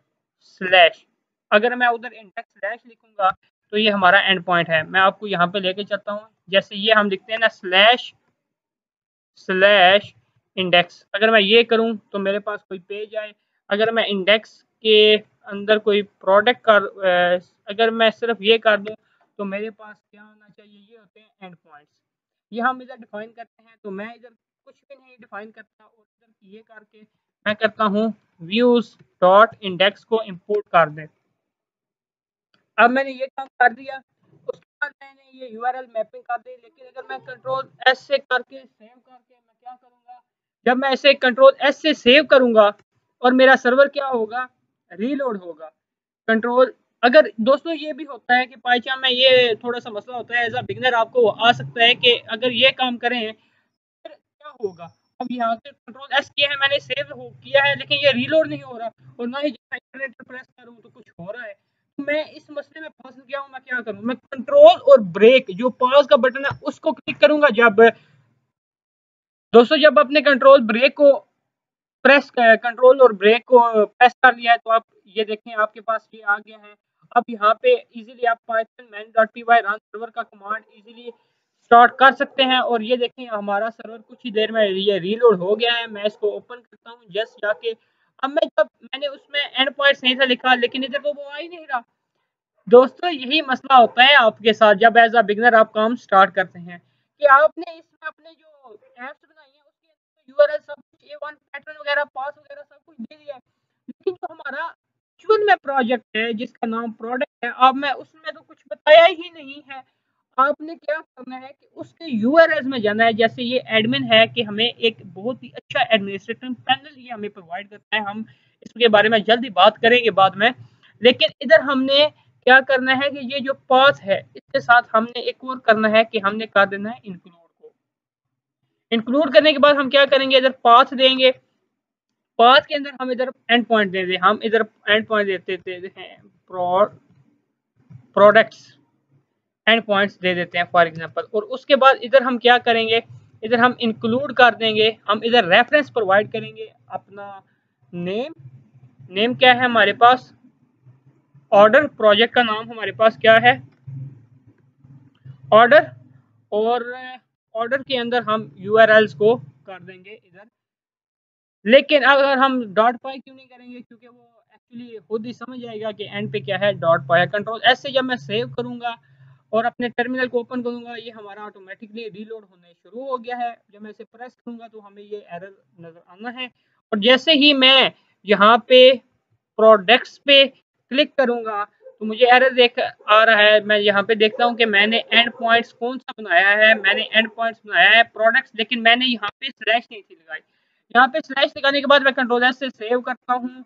स्लैश, अगर मैं उधर इंडेक्स स्लैश लिखूंगा तो ये हमारा एंड पॉइंट है। मैं आपको यहाँ पे लेके चलता हूँ। जैसे ये हम लिखते हैं ना स्लैश इंडेक्स, अगर मैं ये करूँ तो मेरे पास कोई पेज आए। अगर मैं इंडेक्स के अंदर कोई प्रोडक्ट का अगर मैं सिर्फ ये कर दूं तो मेरे पास क्या होना चाहिए, ये होते हैं एंड पॉइंट्स। ये हम इधर डिफाइन करते हैं, तो मैं इधर कुछ भी नहीं डिफाइन करता और इधर ये करके मैं करता हूँ व्यूज डॉट इंडेक्स को इंपोर्ट कर दे। अब मैंने ये काम कर दिया, उसके बाद मैंने ये यूआरएल मैपिंग कर दी। लेकिन अगर मैं कंट्रोल एस से करके सेव करके मैं क्या करूँगा, जब मैं ऐसे कंट्रोल एस से सेव करूँगा और मेरा सर्वर क्या होगा, रीलोड होगा। कंट्रोल अगर दोस्तों ये भी होता है कि पाईचान में ये थोड़ा सा मसला होता है, एज अ बिगनर आपको आ सकता है कि अगर ये काम करें फिर क्या होगा। अब यहाँ से कंट्रोल एस किया है मैंने, सेव किया है, लेकिन ये रीलोड नहीं हो रहा और ना ही जब मैं इंटरनेट प्रेस करूँ तो कुछ हो रहा है। तो मैं इस मसले में फंस गया हूँ, मैं क्या करूँ। मैं कंट्रोल और ब्रेक जो पॉज का बटन है उसको क्लिक करूंगा। जब दोस्तों जब अपने कंट्रोल ब्रेक को प्रेस कंट्रोल और ब्रेक को प्रेस कर लिया है तो आप ये देखें आपके पास ये आ गया है। अब यहाँ पे इजीली आप पाइथन main.py रन सर्वर का कमांड इजीली स्टार्ट कर सकते हैं और ये देखें हमारा सर्वर कुछ ही देर में ये रीलोड हो गया है। मैं इसको ओपन करता हूँ जस्ट जाके। अब मैंने उसमें एंड पॉइंट्स नहीं था लिखा, लेकिन इधर तो वो आ ही नहीं रहा। दोस्तों यही मसला होता है आपके साथ जब एज अ बिगनर आप काम स्टार्ट करते हैं कि आपने इसमें अपने जो एप्स बनाई है उसके अंदर यूआरएल सब कुछ A1 पैटर्न वगैरह पास वगैरह सब कुछ दे दिया है, लेकिन जो हमारा एक्चुअल में प्रोजेक्ट है जिसका नाम प्रोडक्ट है, अब मैं उसमें तो कुछ बताया ही नहीं है। आपने क्या करना है कि उसके यूआरएल्स में जाना है। जैसे ये एडमिन है कि हमें एक बहुत ही अच्छा एडमिनिस्ट्रेटिव पैनल ये हमें प्रोवाइड करता है, हम इसके बारे में जल्दी बात करेंगे बाद में। लेकिन इधर हमने क्या करना है कि ये जो पाथ है इसके साथ हमने एक और करना है कि हमने कर देना है इंक्लूड को। इंक्लूड करने के बाद हम क्या करेंगे, इधर पाथ देंगे। पाथ के अंदर हम इधर एंड पॉइंट दे दें, हम इधर एंड पॉइंट देते हैं प्रोडक्ट्स एंड पॉइंट्स दे देते हैं फॉर एग्जांपल। और उसके बाद इधर हम क्या करेंगे, इधर हम इंक्लूड कर देंगे। हम इधर रेफरेंस प्रोवाइड करेंगे अपना नेम। नेम क्या है हमारे पास, ऑर्डर। प्रोजेक्ट का नाम हमारे पास क्या है, ऑर्डर। और ऑर्डर के अंदर हम यूआरएल्स को कर देंगे इधर। लेकिन अगर हम डॉट पाई क्यों नहीं करेंगे, क्योंकि वो एक्चुअली खुद ही समझ जाएगा कि एंड पे क्या है, डॉट पाई। कंट्रोल एस से जब मैं सेव करूंगा और अपने टर्मिनल को ओपन करूंगा ये हमारा ऑटोमेटिकली रीलोड होने शुरू हो गया है। जब मैं इसे प्रेस करूंगा तो हमें ये एरर नजर आना है। और जैसे ही मैं यहाँ पे प्रोडक्ट्स पे क्लिक करूंगा तो मुझे एरर देख आ रहा है। मैं यहाँ पे देखता हूँ कि मैंने एंड पॉइंट्स कौन सा बनाया है, मैंने एंड पॉइंट्स बनाया है प्रोडक्ट्स, लेकिन मैंने यहाँ पे स्लैश नहीं थी लगाई। यहाँ पे स्लैश लगाने के बाद मैं कंट्रोल एस से सेव करता हूँ।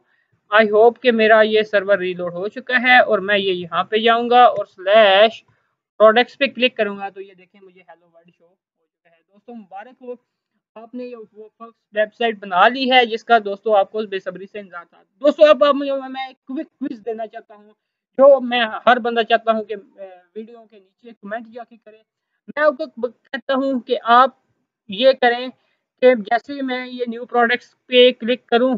आई होप कि मेरा ये सर्वर रीलोड हो चुका है और मैं ये यहाँ पे जाऊंगा और स्लैश प्रोडक्ट्स पे क्लिक करूंगा तो ये देखें मुझे हेलो वर्ल्ड शो हो चुका है। दोस्तों मुबारक हो, आपने ये वो फर्स्ट वेबसाइट बना ली है जिसका दोस्तों आपको बेसब्री से इंतजार था। दोस्तों अब मैं एक क्विक क्विज देना चाहता हूँ जो मैं हर बंदा चाहता हूँ कि वीडियो के नीचे कमेंट जाके करे। मैं आपको कहता हूँ कि आप ये करें कि जैसे मैं ये न्यू प्रोडक्ट्स पे क्लिक करूँ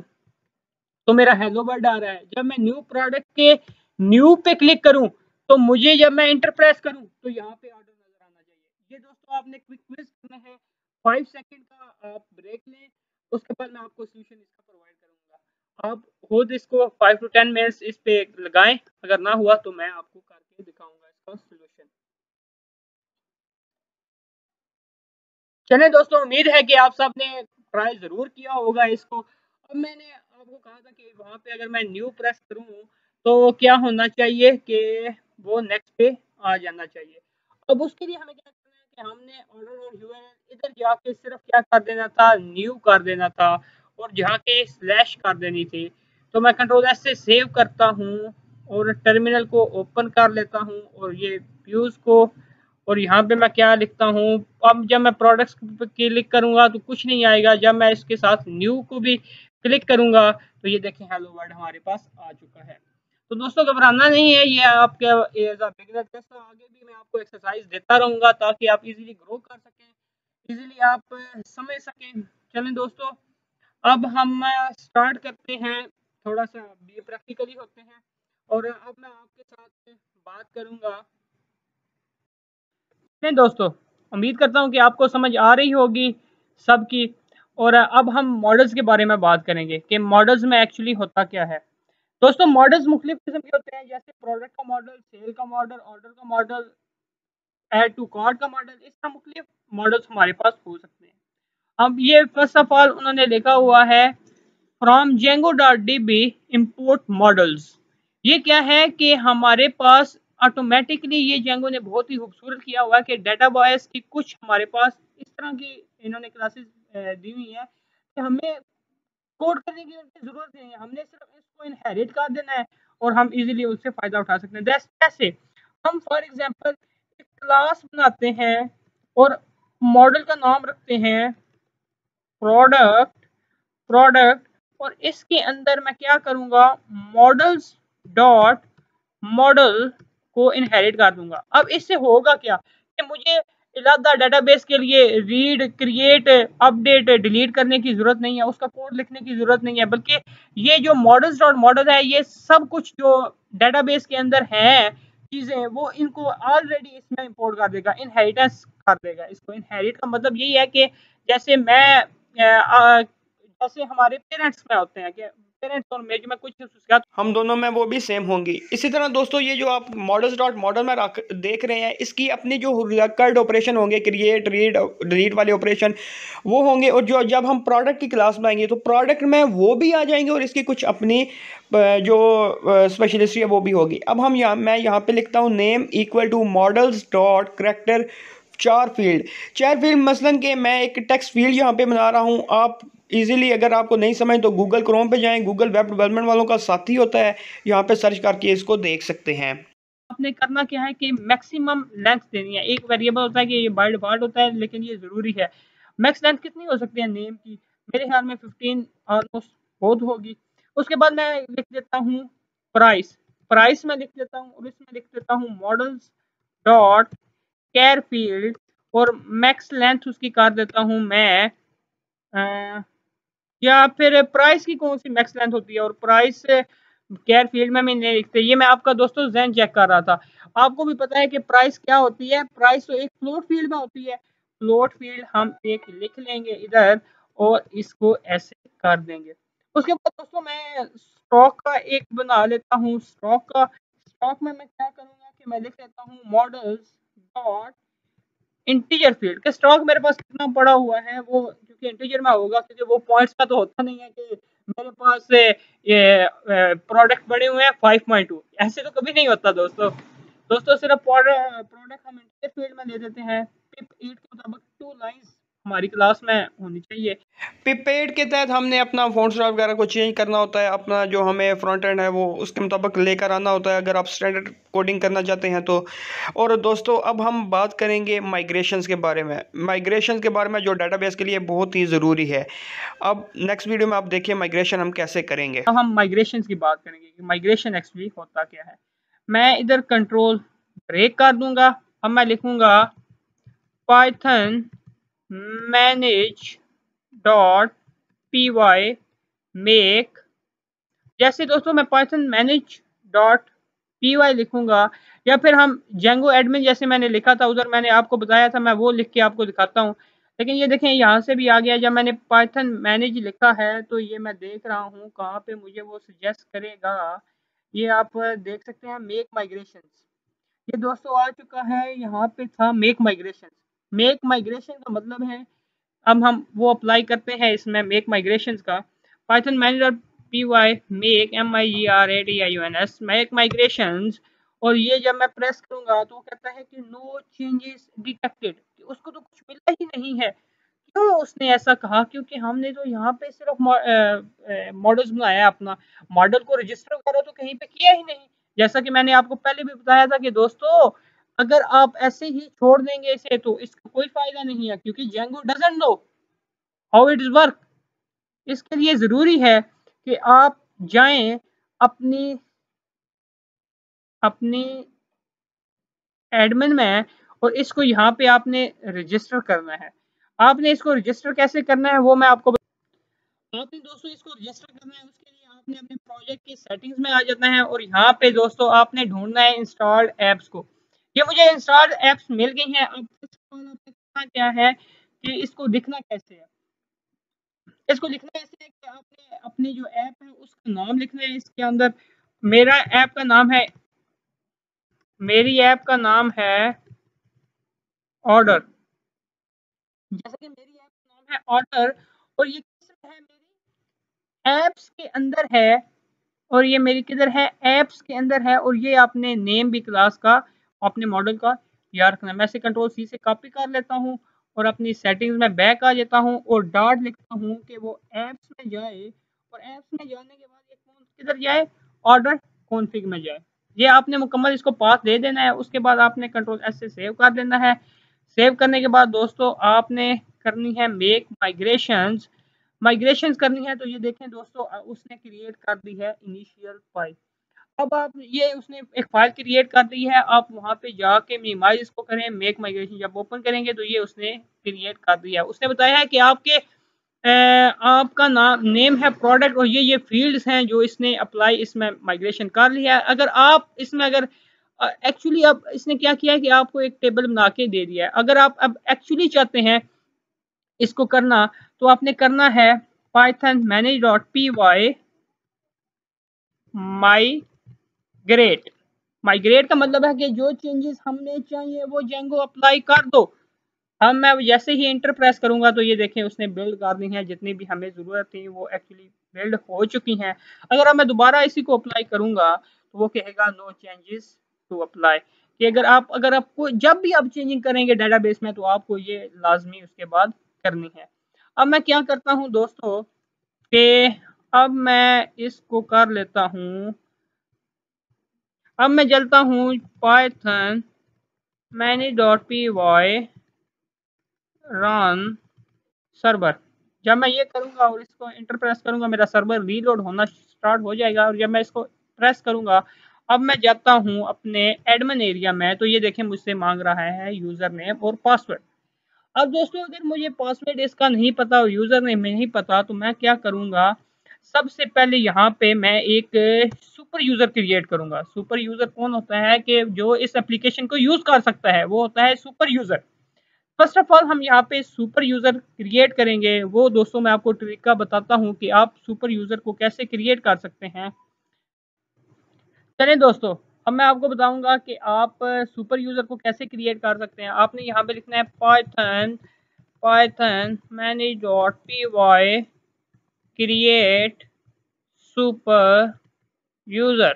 तो मेरा हेलो वर्ल्ड आ रहा है। जब मैं न्यू प्रोडक्ट के न्यू पे क्लिक करूं तो मुझे जब मैं इंटर प्रेस करूं तो यहाँ पे ऑर्डर नजर आना चाहिए। ये दोस्तों आपने क्विक क्विज करना है, 5 सेकंड का आप ब्रेक लें, उसके बाद मैं आपको सोल्यूशन इसका प्रोवाइड करूंगा। आप खुद इसको 5 to 10 मिनट्स इस पे लगाएं, अगर ना हुआ तो मैं आपको करके दिखाऊंगा इसका सोल्यूशन। चलें दोस्तों, उम्मीद है कि आप सब ने ट्राई ज़रूर किया होगा इसको। अब मैंने आपको कहा था कि वहाँ पे अगर मैं न्यू प्रेस करूँ तो क्या होना चाहिए कि वो नेक्स्ट पे आ जाना चाहिए। अब उसके लिए हमें क्या करना है कि हमने ऑर्डर और यूआरएल इधर जाके सिर्फ क्या कर देना था, न्यू कर देना था और जहाँ के स्लैश कर देनी थी। तो मैं कंट्रोल एस से सेव करता हूँ और टर्मिनल को ओपन कर लेता हूँ और ये व्यूज़ को, और यहाँ पे मैं क्या लिखता हूँ। अब जब मैं प्रोडक्ट्स पे क्लिक करूँगा तो कुछ नहीं आएगा। जब मैं इसके साथ न्यू को भी क्लिक करूँगा तो ये देखें हेलो वर्ल्ड हमारे पास आ चुका है। तो दोस्तों घबराना नहीं है, ये आपके एज अ बिगिनर टेस्ट, आगे भी मैं आपको एक्सरसाइज देता रहूँगा ताकि आप इजीली ग्रो कर सकें, इजीली आप समझ सकें। चलें दोस्तों, अब हम स्टार्ट करते हैं, थोड़ा सा प्रैक्टिकली होते हैं और अब मैं आपके साथ बात करूँगा। नहीं दोस्तों, उम्मीद करता हूँ कि आपको समझ आ रही होगी सबकी। और अब हम मॉडल्स के बारे में बात करेंगे कि मॉडल्स में एक्चुअली होता क्या है। दोस्तों मॉडल्स मुख्तलिफ किस्म के होते हैं, जैसे प्रोडक्ट का मॉडल, सेल का मॉडल, ऑर्डर का मॉडल, ऐड टू कार्ट का मॉडल, इस तरह मुख्तलिफ मॉडल्स हमारे पास हो सकते हैं। अब ये फर्स्ट ऑफ ऑल उन्होंने लिखा हुआ है फ्रॉम django.db import मॉडल्स। ये क्या है कि हमारे पास ऑटोमेटिकली ये जेंगो ने बहुत ही खूबसूरत किया हुआ है कि डेटाबेस की कुछ हमारे पास इस तरह की इन्होंने क्लासेस दी हुई है कि हमें कोड करने की उनकी जरूरत नहीं है, हमने सिर्फ इसको इनहेरिट कर देना है और हम इजीली उससे फायदा उठा सकते हैं। जैसे हम फॉर एग्जांपल एक क्लास बनाते हैं और मॉडल का नाम रखते हैं प्रोडक्ट प्रोडक्ट, और इसके अंदर मैं क्या करूंगा, मॉडल्स डॉट मॉडल को इनहेरिट कर दूंगा। अब इससे होगा क्या कि मुझे इलादा डेटाबेस के लिए रीड क्रिएट अपडेट डिलीट करने की जरूरत नहीं है, उसका कोड लिखने की जरूरत नहीं है, बल्कि ये जो मॉडल्स डॉट मॉडल है ये सब कुछ जो डेटाबेस के अंदर है चीजें वो इनको ऑलरेडी इसमें इंपोर्ट कर देगा, इनहेरिटेंस कर देगा। इसको इनहेरिट का मतलब यही है कि जैसे मैं जैसे हमारे पेरेंट्स में होते हैं कि पेरेंट्स और मैं कुछ हम दोनों में वो भी सेम होंगी। इसी तरह दोस्तों ये जो आप मॉडल्स डॉट मॉडल में देख रहे हैं इसकी अपनी जो रिकर्ड ऑपरेशन होंगे, क्रिएट रीड डिलीट वाले ऑपरेशन वो होंगे, और जो जब हम प्रोडक्ट की क्लास बनाएंगे तो प्रोडक्ट में वो भी आ जाएंगे और इसकी कुछ अपनी जो स्पेशलिस्टी है वो भी होगी। अब मैं यहाँ पे लिखता हूँ name equal to models dot character char field मसलन के मैं एक टेक्स्ट फील्ड यहाँ पे बना रहा हूँ। आप इजीली अगर आपको नहीं समझ तो गूगल क्रोम पे जाएं, गूगल वेब डेवलपमेंट वालों का साथी होता है, यहाँ पे सर्च करके इसको देख सकते हैं। आपने करना क्या है कि मैक्सिमम लेंथ देनी है। एक वेरिएबल होता है कि ये बाय डिफॉल्ट होता है लेकिन ये जरूरी है। मैक्स लेंथ कितनी हो सकती है नेम की, मेरे ख्याल में 15 ऑलमोस्ट बहुत होगी। उसके बाद मैं लिख देता हूँ प्राइस में लिख देता हूँ और इसमें लिख देता हूँ मॉडल्स डॉट कैर फील्ड और मैक्स लेंथ उसकी कर देता हूँ मैं या फिर प्राइस की कौन सी मैक्स लेंथ होती है और प्राइस कैर फील्ड में नहीं लिखते। ये मैं आपका दोस्तों जहन चेक कर रहा था। आपको भी पता है कि प्राइस क्या होती है, प्राइस तो एक फ्लोट फील्ड में होती है। फ्लोट फील्ड हम एक लिख लेंगे इधर और इसको ऐसे कर देंगे। उसके बाद दोस्तों मैं स्टॉक का एक बना लेता हूँ। स्टॉक में मैं क्या करूँगा कि मैं लिख लेता हूँ मॉडल्स डॉट इंटीजर फील्ड के स्टॉक मेरे पास कितना पड़ा हुआ है वो क्योंकि इंटीजर में होगा, क्योंकि वो पॉइंट्स का तो होता नहीं है कि मेरे पास ये प्रोडक्ट पड़े हुए हैं 5.2, ऐसे तो कभी नहीं होता दोस्तों सिर्फ प्रोडक्ट हम इंटीजर फील्ड में ले देते हैं। पिप 8 के मुताबिक 2 लाइंस हमारी क्लास में होनी चाहिए। पिप 8 के तहत हमने अपना फॉन्ट स्टाइल वगैरह को चेंज करना होता है, अपना जो हमें फ्रंट एंड है वो उसके मुताबिक लेकर आना होता है अगर आप स्टैंडर्ड कोडिंग करना चाहते हैं तो। और दोस्तों अब हम बात करेंगे माइग्रेशंस के बारे में, जो डेटाबेस के लिए बहुत ही ज़रूरी है। अब नेक्स्ट वीडियो में आप देखिए माइग्रेशन हम कैसे करेंगे। अब हम माइग्रेशन की बात करेंगे कि माइग्रेशन एक्चुअली होता क्या है। मैं इधर कंट्रोल ब्रेक कर दूंगा। अब मैं लिखूंगा Python manage dot P Y make. जैसे दोस्तों मैं Python manage dot P Y लिखूंगा या फिर हम जेंगो एडमिन जैसे मैंने लिखा था उधर मैंने आपको बताया था, मैं वो लिख के आपको दिखाता हूँ। लेकिन ये देखें यहाँ से भी आ गया। जब मैंने पाइथन मैनेज लिखा है तो ये मैं देख रहा हूँ कहाँ पे मुझे वो सजेस्ट करेगा। ये आप देख सकते हैं मेक माइग्रेशन, ये दोस्तों आ चुका है। यहाँ पे था मेक माइग्रेशन का मतलब है अब हम वो अप्लाई करते हैं इसमें मेक माइग्रेशन का। Python manager P Y make MIGRATIONS make migrations, और ये जब मैं प्रेस करूंगा तो कहता है कि नो चेंजेस डिटेक्टेड, उसको तो कुछ मिला ही नहीं है। क्यों उसने ऐसा कहा, क्योंकि हमने तो यहाँ पे सिर्फ मॉडल्स बनाया है, अपना मॉडल को रजिस्टर वगैरह तो कहीं पे किया ही नहीं। जैसा कि मैंने आपको पहले भी बताया था कि दोस्तों अगर आप ऐसे ही छोड़ देंगे इसे तो इसका कोई फायदा नहीं है, क्योंकि Django doesn't know how it work. इसके लिए जरूरी है कि आप जाएं अपनी अपनी एडमिन में और इसको यहाँ पे आपने रजिस्टर करना है। आपने इसको रजिस्टर कैसे करना है वो मैं आपको आपने दोस्तों इसको रजिस्टर करना है। उसके लिए आपने अपने प्रोजेक्ट की सेटिंग्स में आ जाना है और यहाँ पे दोस्तों आपने ढूंढना है इंस्टॉल्ड एप्स को। ये मुझे इंस्टॉल्ड एप्स मिल गई हैं। अब आपने करना क्या है कि इसको लिखना कैसे है, इसको लिखना ऐसे है कि आपने अपनी जो ऐप है उसका नाम लिखना है इसके अंदर। मेरा ऐप का नाम है मेरी ऐप का नाम है ऑर्डर, जैसे कि मेरी ऐप का नाम है ऑर्डर और ये किस में है, मेरी एप्स के अंदर है और ये मेरी किधर है, एप्स के अंदर है। और ये आपने नेम भी क्लास का अपने मॉडल का याद रखना है। मैं इसे कंट्रोल सी से कॉपी कर लेता हूँ और अपनी सेटिंग्स में बैक आ जाता हूँ और डॉट लिखता हूँ कि वो एप्स में जाए और एप्स में जाने के बाद ये कौन किधर जाए, ऑर्डर कॉन्फ़िग में जाए। ये आपने मुकम्मल इसको पास दे देना है। उसके बाद आपने कंट्रोल एस से सेव कर देना है। सेव करने के बाद दोस्तों आपने करनी है मेक माइग्रेशंस। माइग्रेशंस करनी है तो ये देखें दोस्तों उसने क्रिएट कर दी है इनिशियल फाइल। अब आप ये उसने एक फाइल क्रिएट कर दी है, आप वहाँ पे जाके मिनिमाइज इसको करें, मेक माइग्रेशन जब ओपन करेंगे तो ये उसने क्रिएट कर दिया है। उसने बताया है कि आपके आपका नाम नेम है प्रोडक्ट और ये फील्ड्स हैं जो इसने अप्लाई इसमें माइग्रेशन कर लिया है। अगर आप इसमें अगर एक्चुअली अब इसने क्या किया है कि आपको एक टेबल बना के दे दिया है। अगर आप अब एक्चुअली चाहते हैं इसको करना तो आपने करना है पाइथन manage.py माइग्रेट। माइग्रेट का मतलब है कि जो चेंजेस हमने चाहिए वो जेंगो अप्लाई कर दो। हम मैं जैसे ही इंटर प्रेस करूंगा तो ये देखें उसने बिल्ड कर दी है, जितनी भी हमें ज़रूरत थी वो एक्चुअली बिल्ड हो चुकी हैं। अगर अब मैं दोबारा इसी को अप्लाई करूंगा तो वो कहेगा नो चेंजेस टू अप्लाई, कि अगर आपको जब भी आप चेंजिंग करेंगे डेटाबेस में तो आपको ये लाजमी उसके बाद करनी है। अब मैं क्या करता हूँ दोस्तों कि अब मैं इसको कर लेता हूँ, अब मैं चलता हूँ पाइथन manage.py रन सर्वर। जब मैं ये करूंगा और इसको इंटर प्रेस करूंगा मेरा सर्वर रीलोड होना स्टार्ट हो जाएगा। और जब मैं इसको प्रेस करूंगा अब मैं जाता हूं अपने एडमिन एरिया में तो ये देखें मुझसे मांग रहा है यूजर नेम और पासवर्ड। अब दोस्तों अगर मुझे पासवर्ड इसका नहीं पता और यूजर नेम नहीं पता तो मैं क्या करूंगा, सबसे पहले यहाँ पे मैं एक सुपर यूजर क्रिएट करूंगा। सुपर यूजर कौन होता है कि जो इस एप्लीकेशन को यूज कर सकता है, वो होता है super user. First of all हम यहाँ पे सुपर यूजर क्रिएट करेंगे। वो दोस्तों मैं आपको तरीका बताता हूँ कि आप सुपर यूजर को कैसे क्रिएट कर सकते हैं। चलें दोस्तों अब मैं आपको बताऊंगा कि आप सुपर यूजर को कैसे क्रिएट कर सकते हैं। आपने यहाँ पे लिखना है Python manage.py create super user.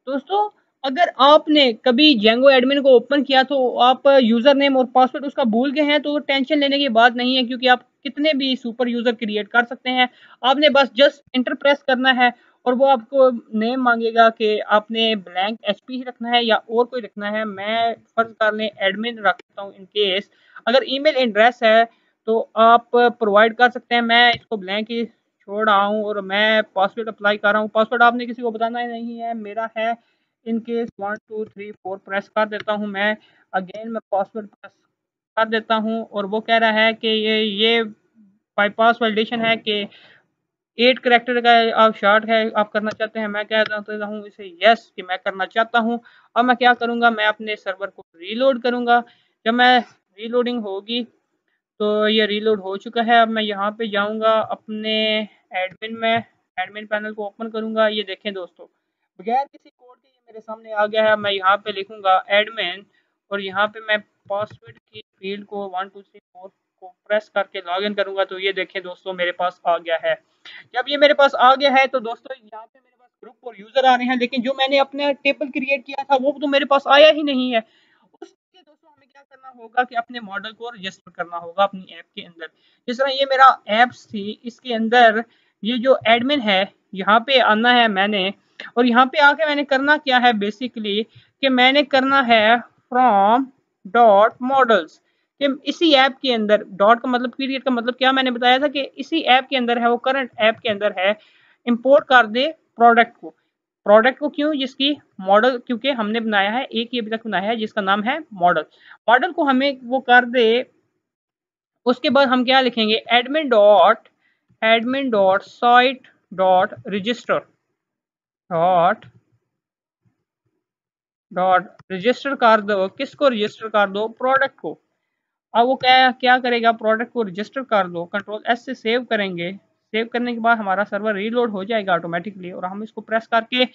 दोस्तों अगर आपने कभी जेंगो एडमिन को ओपन किया तो आप यूजर नेम और पासवर्ड उसका भूल गए हैं तो टेंशन लेने की बात नहीं है, क्योंकि आप कितने भी सुपर यूजर क्रिएट कर सकते हैं। आपने बस जस्ट इंटर प्रेस करना है और वो आपको नेम मांगेगा कि आपने ब्लैंक एचपी ही रखना है या और कोई रखना है। मैं फर्ज कर लें एडमिन रखता हूँ इन केस। अगर ईमेल एड्रेस है तो आप प्रोवाइड कर सकते हैं, मैं इसको ब्लैंक ही छोड़ रहा हूँ और मैं पासवर्ड अप्लाई कर रहा हूँ। पासवर्ड आपने किसी को बताना ही नहीं है, मेरा है इन केस 1 2 3 4 प्रेस कर देता हूँ मैं। अगेन मैं पासवर्ड प्रेस कर देता हूँ और वो कह रहा है कि ये बाईपास वैलिडेशन है कि 8 करेक्टर का आप शॉर्ट है आप करना चाहते हैं। मैं कह देता हूँ इसे यस कि मैं करना चाहता हूँ। अब मैं क्या करूँगा, मैं अपने सर्वर को रीलोड करूँगा। जब मैं रीलोडिंग होगी तो ये रीलोड हो चुका है। अब मैं यहाँ पे जाऊँगा अपने एडमिन में, एडमिन पैनल को ओपन करूँगा। ये देखें दोस्तों बगैर किसी कोड के ये मेरे सामने आ गया है। मैं यहाँ पे लिखूँगा एडमिन और यहाँ पे मैं पासवर्ड की फील्ड को 1 2 3 4 को प्रेस करके लॉग इन करूँगा तो ये देखें दोस्तों मेरे पास आ गया है। जब ये मेरे पास आ गया है तो दोस्तों यहाँ पे मेरे पास ग्रुप और यूज़र आ रहे हैं, लेकिन जो मैंने अपने टेबल क्रिएट किया था वो तो मेरे पास आया ही नहीं है। उसके दोस्तों हमें क्या करना होगा कि अपने मॉडल को रजिस्टर करना होगा अपनी ऐप के अंदर। जिस तरह ये मेरा ऐप्स थी इसके अंदर ये जो एडमिन है यहाँ पे आना है मैंने, और यहाँ पे आके मैंने करना क्या है बेसिकली कि मैंने करना है फ्रॉम डॉट मॉडल्स कि इसी ऐप के अंदर डॉट का मतलब पीरियड का मतलब क्या मैंने बताया था कि इसी ऐप के अंदर है, वो करंट ऐप के अंदर है, इंपोर्ट कर दे प्रोडक्ट को। प्रोडक्ट को क्यों, जिसकी मॉडल क्योंकि हमने बनाया है एक ही अभी तक बनाया है जिसका नाम है मॉडल। मॉडल को हमें वो कर दे। उसके बाद हम क्या लिखेंगे admin dot site dot register dot register कर दो। किसको रजिस्टर कर दो, प्रोडक्ट को। अब वो क्या क्या करेगा, प्रोडक्ट को रजिस्टर कर दो। कंट्रोल एस से सेव करेंगे। सेव करने के बाद हमारा सर्वर रीलोड हो जाएगा ऑटोमेटिकली, और हम इसको प्रेस करके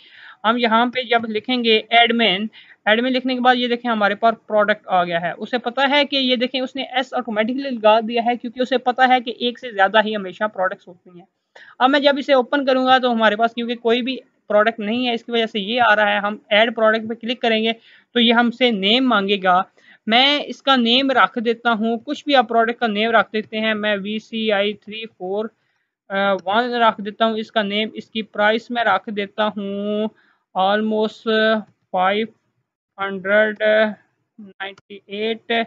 हम यहाँ पे जब लिखेंगे एडमिन, एडमिन लिखने के बाद ये देखें हमारे पास प्रोडक्ट आ गया है। उसे पता है कि ये देखें उसने एस ऑटोमेटिकली लगा दिया है, क्योंकि उसे पता है कि एक से ज़्यादा ही हमेशा प्रोडक्ट्स होती हैं। अब मैं जब इसे ओपन करूँगा तो हमारे पास क्योंकि कोई भी प्रोडक्ट नहीं है, इसकी वजह से ये आ रहा है। हम ऐड प्रोडक्ट पे क्लिक करेंगे तो ये हमसे नेम मांगेगा। मैं इसका नेम रख देता हूँ, कुछ भी आप प्रोडक्ट का नेम रख देते हैं। मैं VCI341 रख देता हूँ इसका नेम। इसकी प्राइस मैं रख देता हूँ ऑलमोस्ट 598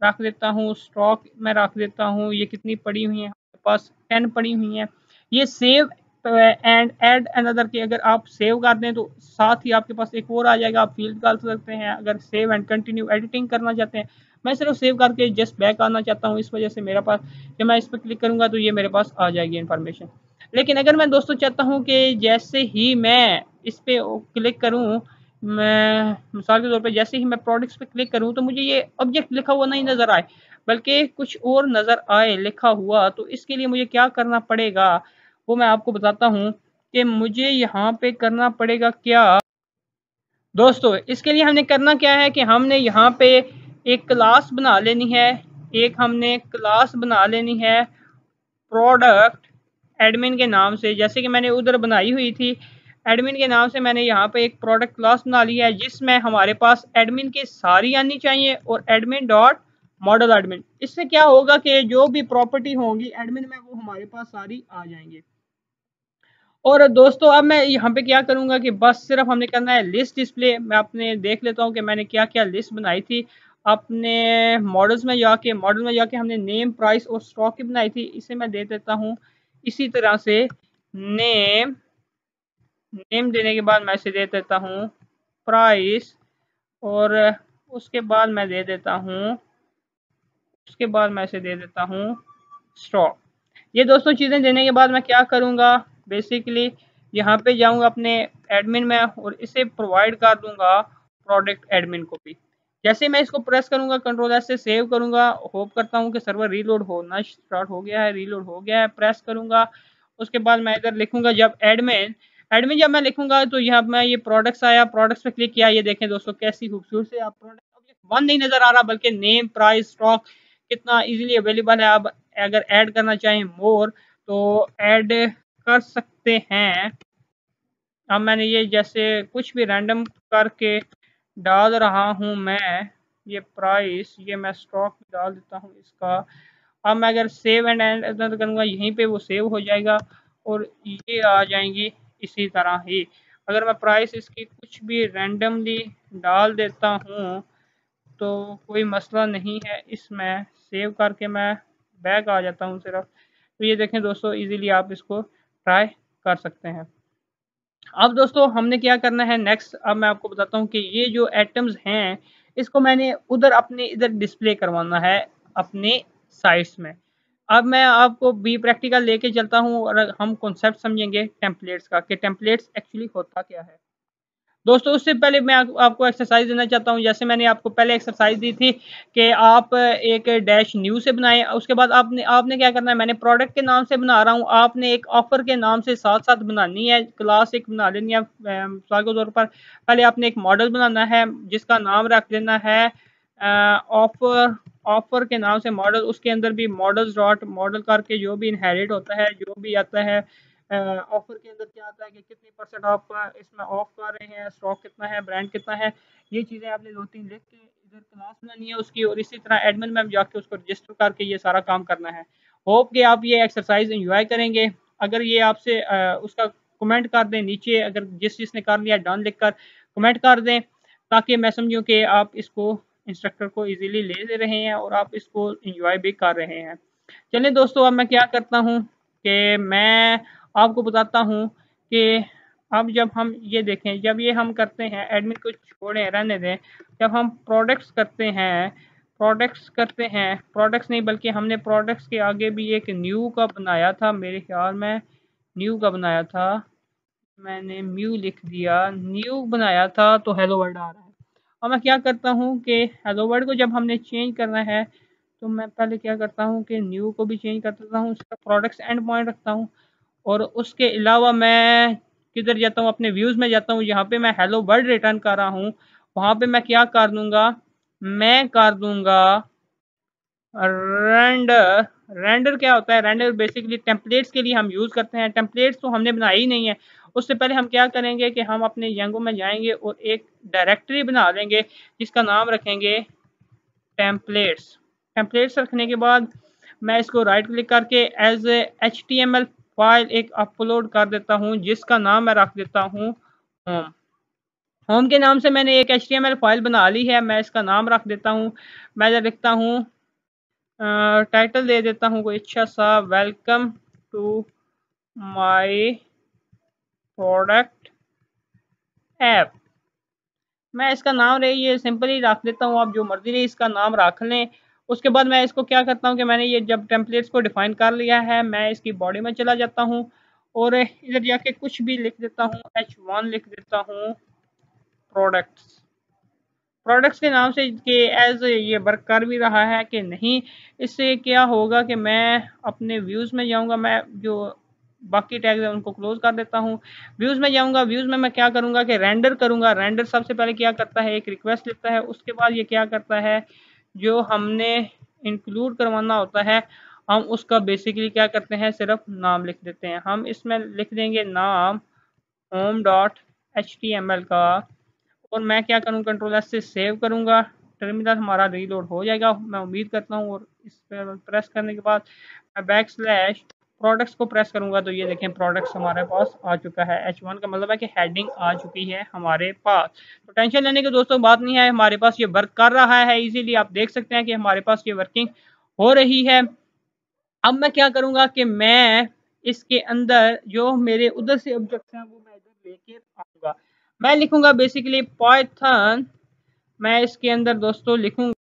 रख देता हूँ। स्टॉक मैं रख देता हूँ, ये कितनी पड़ी हुई है हमारे पास, 10 पड़ी हुई हैं। ये सेव एंड ऐड अनदर के अगर आप सेव कर दें तो साथ ही आपके पास एक और आ जाएगा, आप फील्ड कर सकते हैं। अगर सेव एंड कंटिन्यू एडिटिंग करना चाहते हैं, मैं सिर्फ सेव करके जस्ट बैक आना चाहता हूँ, इस वजह से मेरे पास जब मैं इस पर क्लिक करूँगा तो ये मेरे पास आ जाएगी इन्फॉर्मेशन। लेकिन अगर मैं दोस्तों चाहता हूँ कि जैसे ही मैं इस पर क्लिक करूँ, मैं मिसाल के तौर पे जैसे ही मैं प्रोडक्ट्स पे क्लिक करूँ तो मुझे ये ऑब्जेक्ट लिखा हुआ नहीं नज़र आए, बल्कि कुछ और नज़र आए लिखा हुआ। तो इसके लिए मुझे क्या करना पड़ेगा वो मैं आपको बताता हूँ कि मुझे यहाँ पे करना पड़ेगा क्या दोस्तों। इसके लिए हमने करना क्या है कि हमने यहाँ पे एक क्लास बना लेनी है। एक हमने क्लास बना लेनी है प्रोडक्ट एडमिन के नाम से, जैसे कि मैंने उधर बनाई हुई थी एडमिन के नाम से। मैंने यहाँ पे एक प्रोडक्ट क्लास बना ली है जिसमें हमारे पास एडमिन की सारी आनी चाहिए और एडमिन डॉट मॉडल एडमिन। इससे क्या होगा कि जो भी प्रॉपर्टी होंगी एडमिन में वो हमारे पास सारी आ जाएंगी। और दोस्तों अब मैं यहाँ पे क्या करूँगा कि बस सिर्फ हमने करना है लिस्ट डिस्प्ले। मैं अपने देख लेता हूँ कि मैंने क्या क्या लिस्ट बनाई थी। अपने मॉडल में जाके हमने नेम प्राइस और स्टॉक की बनाई थी, इसे मैं दे देता हूँ इसी तरह से नेम। नेम देने के बाद मैं इसे दे देता हूँ प्राइस, और उसके बाद मैं दे देता हूँ स्टॉक। ये दोस्तों चीज़ें देने के बाद मैं क्या करूँगा, बेसिकली यहाँ पे जाऊँगा अपने एडमिन में और इसे प्रोवाइड कर दूँगा प्रोडक्ट एडमिन को भी। जैसे मैं इसको प्रेस करूँगा कंट्रोल एस से सेव करूँगा, होप करता हूँ कि सर्वर रीलोड होना स्टार्ट हो गया है। रीलोड हो गया है, प्रेस करूँगा। उसके बाद मैं इधर लिखूँगा जब एडमिन एडमिन जब मैं लिखूँगा तो यहाँ मैं ये प्रोडक्ट्स आया, प्रोडक्ट्स पे क्लिक किया। ये देखें दोस्तों कैसी खूबसूरत से आप प्रोडक्ट ऑब्जेक्ट वन नहीं नज़र आ रहा, बल्कि नेम प्राइस स्टॉक कितना इजीली अवेलेबल है। आप अगर ऐड करना चाहें मोर तो ऐड कर सकते हैं। अब मैंने ये जैसे कुछ भी रैंडम करके डाल रहा हूँ मैं, ये प्राइस, ये मैं स्टॉक डाल देता हूँ इसका। अब मैं अगर सेव एंड एंड करूँगा यहीं पे वो सेव हो जाएगा और ये आ जाएंगी इसी तरह ही। अगर मैं प्राइस इसकी कुछ भी रैंडमली डाल देता हूँ तो कोई मसला नहीं है, इसमें सेव करके मैं बैक आ जाता हूँ सिर्फ। तो ये देखें दोस्तों इजीली आप इसको ट्राई कर सकते हैं। अब दोस्तों हमने क्या करना है नेक्स्ट, अब मैं आपको बताता हूँ कि ये जो एटम्स हैं इसको मैंने उधर अपने इधर डिस्प्ले करवाना है अपने साइट्स में। अब मैं आपको बी प्रैक्टिकल लेके चलता हूँ और हम कॉन्सेप्ट समझेंगे टेम्पलेट्स का कि टेम्पलेट्स एक्चुअली होता क्या है। दोस्तों उससे पहले मैं आपको एक्सरसाइज देना चाहता हूँ। जैसे मैंने आपको पहले एक्सरसाइज दी थी कि आप एक डैश न्यू से बनाएं, उसके बाद आपने क्या करना है, मैंने प्रोडक्ट के नाम से बना रहा हूँ, आपने एक ऑफर के नाम से साथ साथ बनानी है। क्लास एक बना लेनी है। मिसाल के तौर पर पहले आपने एक मॉडल बनाना है जिसका नाम रख देना है ऑफर। ऑफर के नाम से मॉडल, उसके अंदर भी मॉडल्स डॉट मॉडल करके जो भी इनहेरिट होता है, जो भी आता है ऑफर के अंदर क्या आता है कि कितनी परसेंट आप इसमें ऑफ कर रहे हैं, स्टॉक कितना है, ब्रांड कितना है, ये चीज़ें आपने 2-3 लिख के इधर क्लास बनानी है उसकी, और इसी तरह एडमिन में जाके उसको रजिस्टर करके ये सारा काम करना है। होप कि आप ये एक्सरसाइज एंजॉय करेंगे। अगर ये आपसे उसका कमेंट कर दें नीचे, अगर जिस चीज़ ने कर लिया डन लिख कर कमेंट कर दें, ताकि मैं समझूँ कि आप इसको इंस्ट्रक्टर को ईजिली ले ले रहे हैं और आप इसको इंजॉय भी कर रहे हैं। चलिए दोस्तों अब मैं क्या करता हूँ कि मैं आपको बताता हूँ कि अब जब हम ये देखें, जब ये हम करते हैं एडमिन को छोड़ें रहने दें, जब हम प्रोडक्ट्स नहीं बल्कि हमने प्रोडक्ट्स के आगे भी एक न्यू का बनाया था, मेरे ख्याल में न्यू का बनाया था, मैंने म्यू लिख दिया, न्यू बनाया था तो हेलो वर्ल्ड आ रहा है। अब मैं क्या करता हूँ कि हेलो वर्ल्ड को जब हमने चेंज करना है तो मैं पहले क्या करता हूँ कि न्यू को भी चेंज कर देता हूँ, उसका प्रोडक्ट्स एंड पॉइंट रखता हूँ। और उसके अलावा मैं किधर जाता हूँ, अपने व्यूज़ में जाता हूँ, यहाँ पे मैं हेलो वर्ल्ड रिटर्न कर रहा हूँ। वहाँ पे मैं क्या कर दूंगा, मैं कर दूंगा रेंडर। रेंडर क्या होता है, रेंडर बेसिकली टेम्पलेट्स के लिए हम यूज़ करते हैं। टेम्पलेट्स तो हमने बनाई ही नहीं है। उससे पहले हम क्या करेंगे कि हम अपने जेंगो में जाएंगे और एक डायरेक्टरी बना लेंगे जिसका नाम रखेंगे टेम्पलेट्स। टेम्पलेट्स रखने के बाद मैं इसको राइट क्लिक करके एज HTML फाइल एक अपलोड कर देता हूँ जिसका नाम मैं रख देता हूँ होम। होम के नाम से मैंने एक HTML फाइल बना ली है, मैं इसका नाम रख देता हूँ। मैं इधर लिखता हूँ, टाइटल दे देता हूँ कोई अच्छा सा, welcome to my product app. मैं इसका नाम रही ये सिंपल ही रख देता हूँ, आप जो मर्जी रही इसका नाम रख लें। उसके बाद मैं इसको क्या करता हूँ कि मैंने ये जब टेम्पलेट्स को डिफाइन कर लिया है, मैं इसकी बॉडी में चला जाता हूँ और इधर जाके कुछ भी लिख देता हूँ, H1 लिख देता हूँ प्रोडक्ट्स। प्रोडक्ट्स के नाम से कि एज ये वर्क कर भी रहा है कि नहीं। इससे क्या होगा कि मैं अपने व्यूज़ में जाऊंगा, मैं जो बाकी टैग्स हैं उनको क्लोज कर देता हूँ। व्यूज़ में जाऊंगा, व्यूज़ में मैं क्या करूंगा कि रेंडर करूंगा। रेंडर सबसे पहले क्या करता है, एक रिक्वेस्ट लेता है, उसके बाद ये क्या करता है, जो हमने इंक्लूड करवाना होता है हम उसका बेसिकली क्या करते हैं, सिर्फ नाम लिख देते हैं। हम इसमें लिख देंगे नाम home.html का, और मैं क्या करूँ, कंट्रोल S से सेव करूँगा। टर्मिनल हमारा रीलोड हो जाएगा मैं उम्मीद करता हूँ। और इस पर प्रेस करने के बाद मैं बैकस्लैश प्रोडक्ट्स को प्रेस करूँगा तो ये देखें प्रोडक्ट्स हमारे पास आ चुका है। H1 का मतलब है कि हेडिंग आ चुकी है हमारे पास। तो टेंशन लेने की दोस्तों बात नहीं है, हमारे पास ये वर्क कर रहा है इजीली। आप देख सकते हैं कि हमारे पास ये वर्किंग हो रही है। अब मैं क्या करूँगा कि मैं इसके अंदर जो मेरे उधर से ऑब्जेक्ट्स हैं वो मैं इधर लेके आऊँगा। मैं लिखूँगा बेसिकली पाइथन, मैं इसके अंदर दोस्तों लिखूँगा।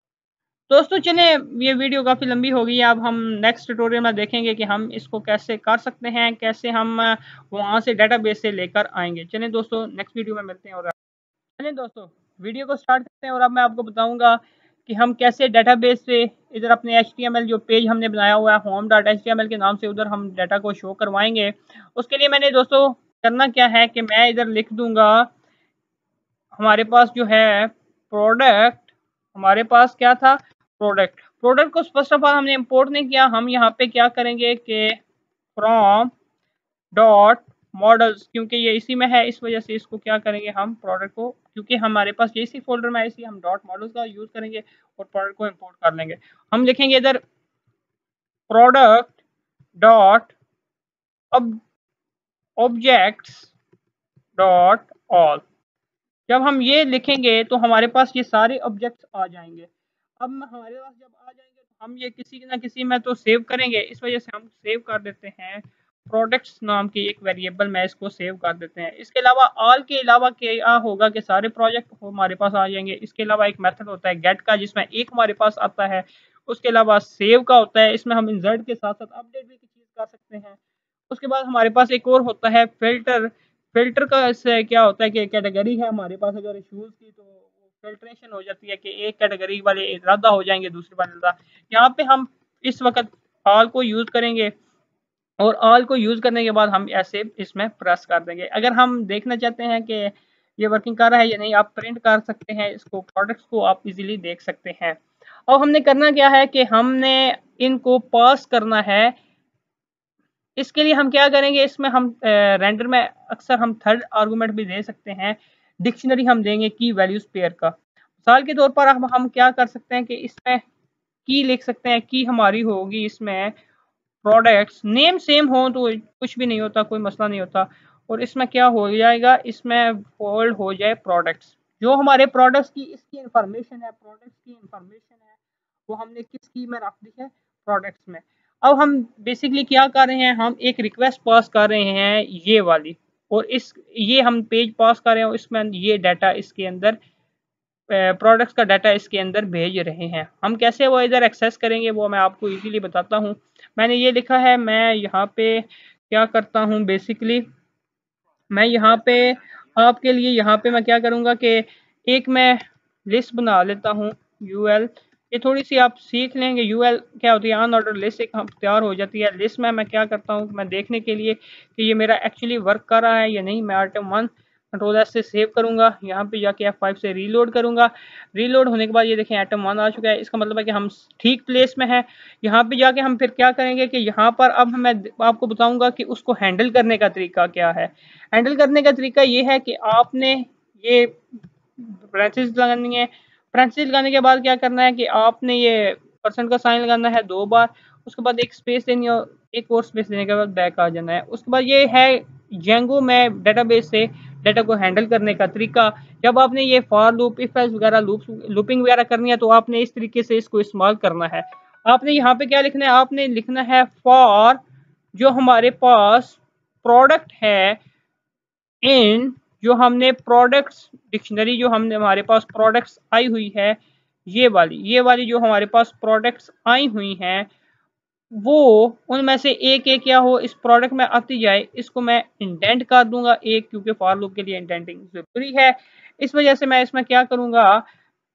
दोस्तों चलें, ये वीडियो काफ़ी लंबी हो गई है, अब हम नेक्स्ट ट्यूटोरियल में देखेंगे कि हम इसको कैसे कर सकते हैं, कैसे हम वहाँ से डेटाबेस से लेकर आएंगे। चलें दोस्तों, नेक्स्ट वीडियो में मिलते हैं। और चलिए दोस्तों वीडियो को स्टार्ट करते हैं और अब मैं आपको बताऊंगा कि हम कैसे डेटाबेस से इधर अपने HTML जो पेज हमने बनाया हुआ है home.html के नाम से, उधर हम डाटा को शो करवाएंगे। उसके लिए मैंने दोस्तों करना क्या है कि मैं इधर लिख दूंगा, हमारे पास जो है प्रोडक्ट, हमारे पास क्या था प्रोडक्ट। प्रोडक्ट को फर्स्ट ऑफ ऑल हमने इंपोर्ट नहीं किया, हम यहाँ पे क्या करेंगे कि फ्रॉम डॉट मॉडल्स, क्योंकि ये इसी में है इस वजह से इसको क्या करेंगे हम प्रोडक्ट को, क्योंकि हमारे पास ये इसी फोल्डर में है इसलिए हम डॉट मॉडल्स का यूज़ करेंगे और प्रोडक्ट को इंपोर्ट कर लेंगे। हम लिखेंगे इधर product dot objects dot all. जब हम ये लिखेंगे तो हमारे पास ये सारे ऑब्जेक्ट्स आ जाएंगे। अब हमारे पास जब आ जाएंगे तो हम ये किसी ना किसी में तो सेव करेंगे, इस वजह से हम सेव कर देते हैं प्रोडक्ट्स नाम की एक वेरिएबल में इसको सेव कर देते हैं। इसके अलावा ऑल के अलावा क्या होगा कि सारे प्रोजेक्ट हमारे पास आ जाएंगे। इसके अलावा एक मेथड होता है गेट का जिसमें एक हमारे पास आता है। उसके अलावा सेव का होता है, इसमें हम इंसर्ट के साथ साथ अपडेट भी चीज़ कर सकते हैं। उसके बाद हमारे पास एक और होता है फिल्टर। फिल्टर का इससे क्या होता है कि कैटेगरी है हमारे पास, अगर शूज़ की तो वो फिल्ट्रेशन हो जाती है कि एक कैटेगरी वाले रद्दा हो जाएंगे दूसरे वाले रद्दा। यहाँ पे हम इस वक्त ऑल को यूज़ करेंगे और ऑल को यूज़ करने के बाद हम ऐसे इसमें प्रेस कर देंगे। अगर हम देखना चाहते हैं कि ये वर्किंग कर रहा है या नहीं, आप प्रिंट कर सकते हैं इसको, प्रोडक्ट्स को आप इजीली देख सकते हैं। और हमने करना क्या है कि हमने इनको पास करना है। इसके लिए हम क्या करेंगे, इसमें हम रेंडर में अक्सर हम थर्ड आर्गूमेंट भी दे सकते हैं। डिक्शनरी हम देंगे की वैल्यूज पेयर का। मिसाल के तौर पर अब हम क्या कर सकते हैं कि इसमें की लिख सकते हैं, की हमारी होगी इसमें प्रोडक्ट्स, नेम सेम हो तो कुछ भी नहीं होता, कोई मसला नहीं होता। और इसमें क्या हो जाएगा, इसमें फोल्ड हो जाए प्रोडक्ट्स। जो हमारे प्रोडक्ट्स की इसकी इंफॉर्मेशन है, प्रोडक्ट्स की इंफॉर्मेशन है वो हमने किस की में रख दी है, प्रोडक्ट्स में। अब हम बेसिकली क्या कर रहे हैं, हम एक रिक्वेस्ट पास कर रहे हैं ये वाली, और इस ये हम पेज पास कर रहे हैं, इसमें ये डाटा इसके अंदर प्रोडक्ट्स का डाटा इसके अंदर भेज रहे हैं। हम कैसे वो इधर एक्सेस करेंगे वो मैं आपको इजीली बताता हूँ। मैंने ये लिखा है, मैं यहाँ पे क्या करता हूँ बेसिकली, मैं यहाँ पे आपके लिए यहाँ पे मैं क्या करूँगा कि एक मैं लिस्ट बना लेता हूँ UL ये थोड़ी सी आप सीख लेंगे। यूएल क्या होती है, अनऑर्डर लिस्ट एक तैयार हो जाती है। लिस्ट में मैं क्या करता हूँ, मैं देखने के लिए कि ये मेरा एक्चुअली वर्क कर रहा है या नहीं, मैं आइटम 1 कंट्रोल एस से सेव करूंगा, यहाँ पे जाके F5 से रीलोड करूंगा। रीलोड होने के बाद ये देखें आइटम 1 आ चुका है, इसका मतलब है कि हम ठीक प्लेस में हैं। यहाँ पे जाके हम फिर क्या करेंगे कि यहाँ पर अब मैं आपको बताऊंगा कि उसको हैंडल करने का तरीका क्या है। हैंडल करने का तरीका ये है कि आपने ये ब्रांचेस लगानी है। ब्रांचेस लगाने के बाद क्या करना है कि आपने ये परसेंट का साइन लगाना है 2 बार, उसके बाद एक स्पेस देनी है और एक और स्पेस देने के बाद बैक आ जाना है। उसके बाद ये है जेंगो में डेटाबेस से डेटा को हैंडल करने का तरीका। जब आपने ये फॉर लूप, इफ एल्स वगैरह लूपिंग वगैरह करनी है तो आपने इस तरीके से इसको इस्तेमाल करना है। आपने यहाँ पे क्या लिखना है, आपने लिखना है फॉर जो हमारे पास प्रोडक्ट है इन, जो हमने प्रोडक्ट्स डिक्शनरी जो हमने हमारे पास प्रोडक्ट्स आई हुई है, ये वाली जो हमारे पास प्रोडक्ट्स आई हुई हैं, वो उनमें से एक क्या हो इस प्रोडक्ट में आती जाए, इसको मैं इंडेंट कर दूंगा एक, क्योंकि फॉर लूप के लिए इंडेंटिंग जरूरी है। इस वजह से मैं इसमें क्या करूंगा,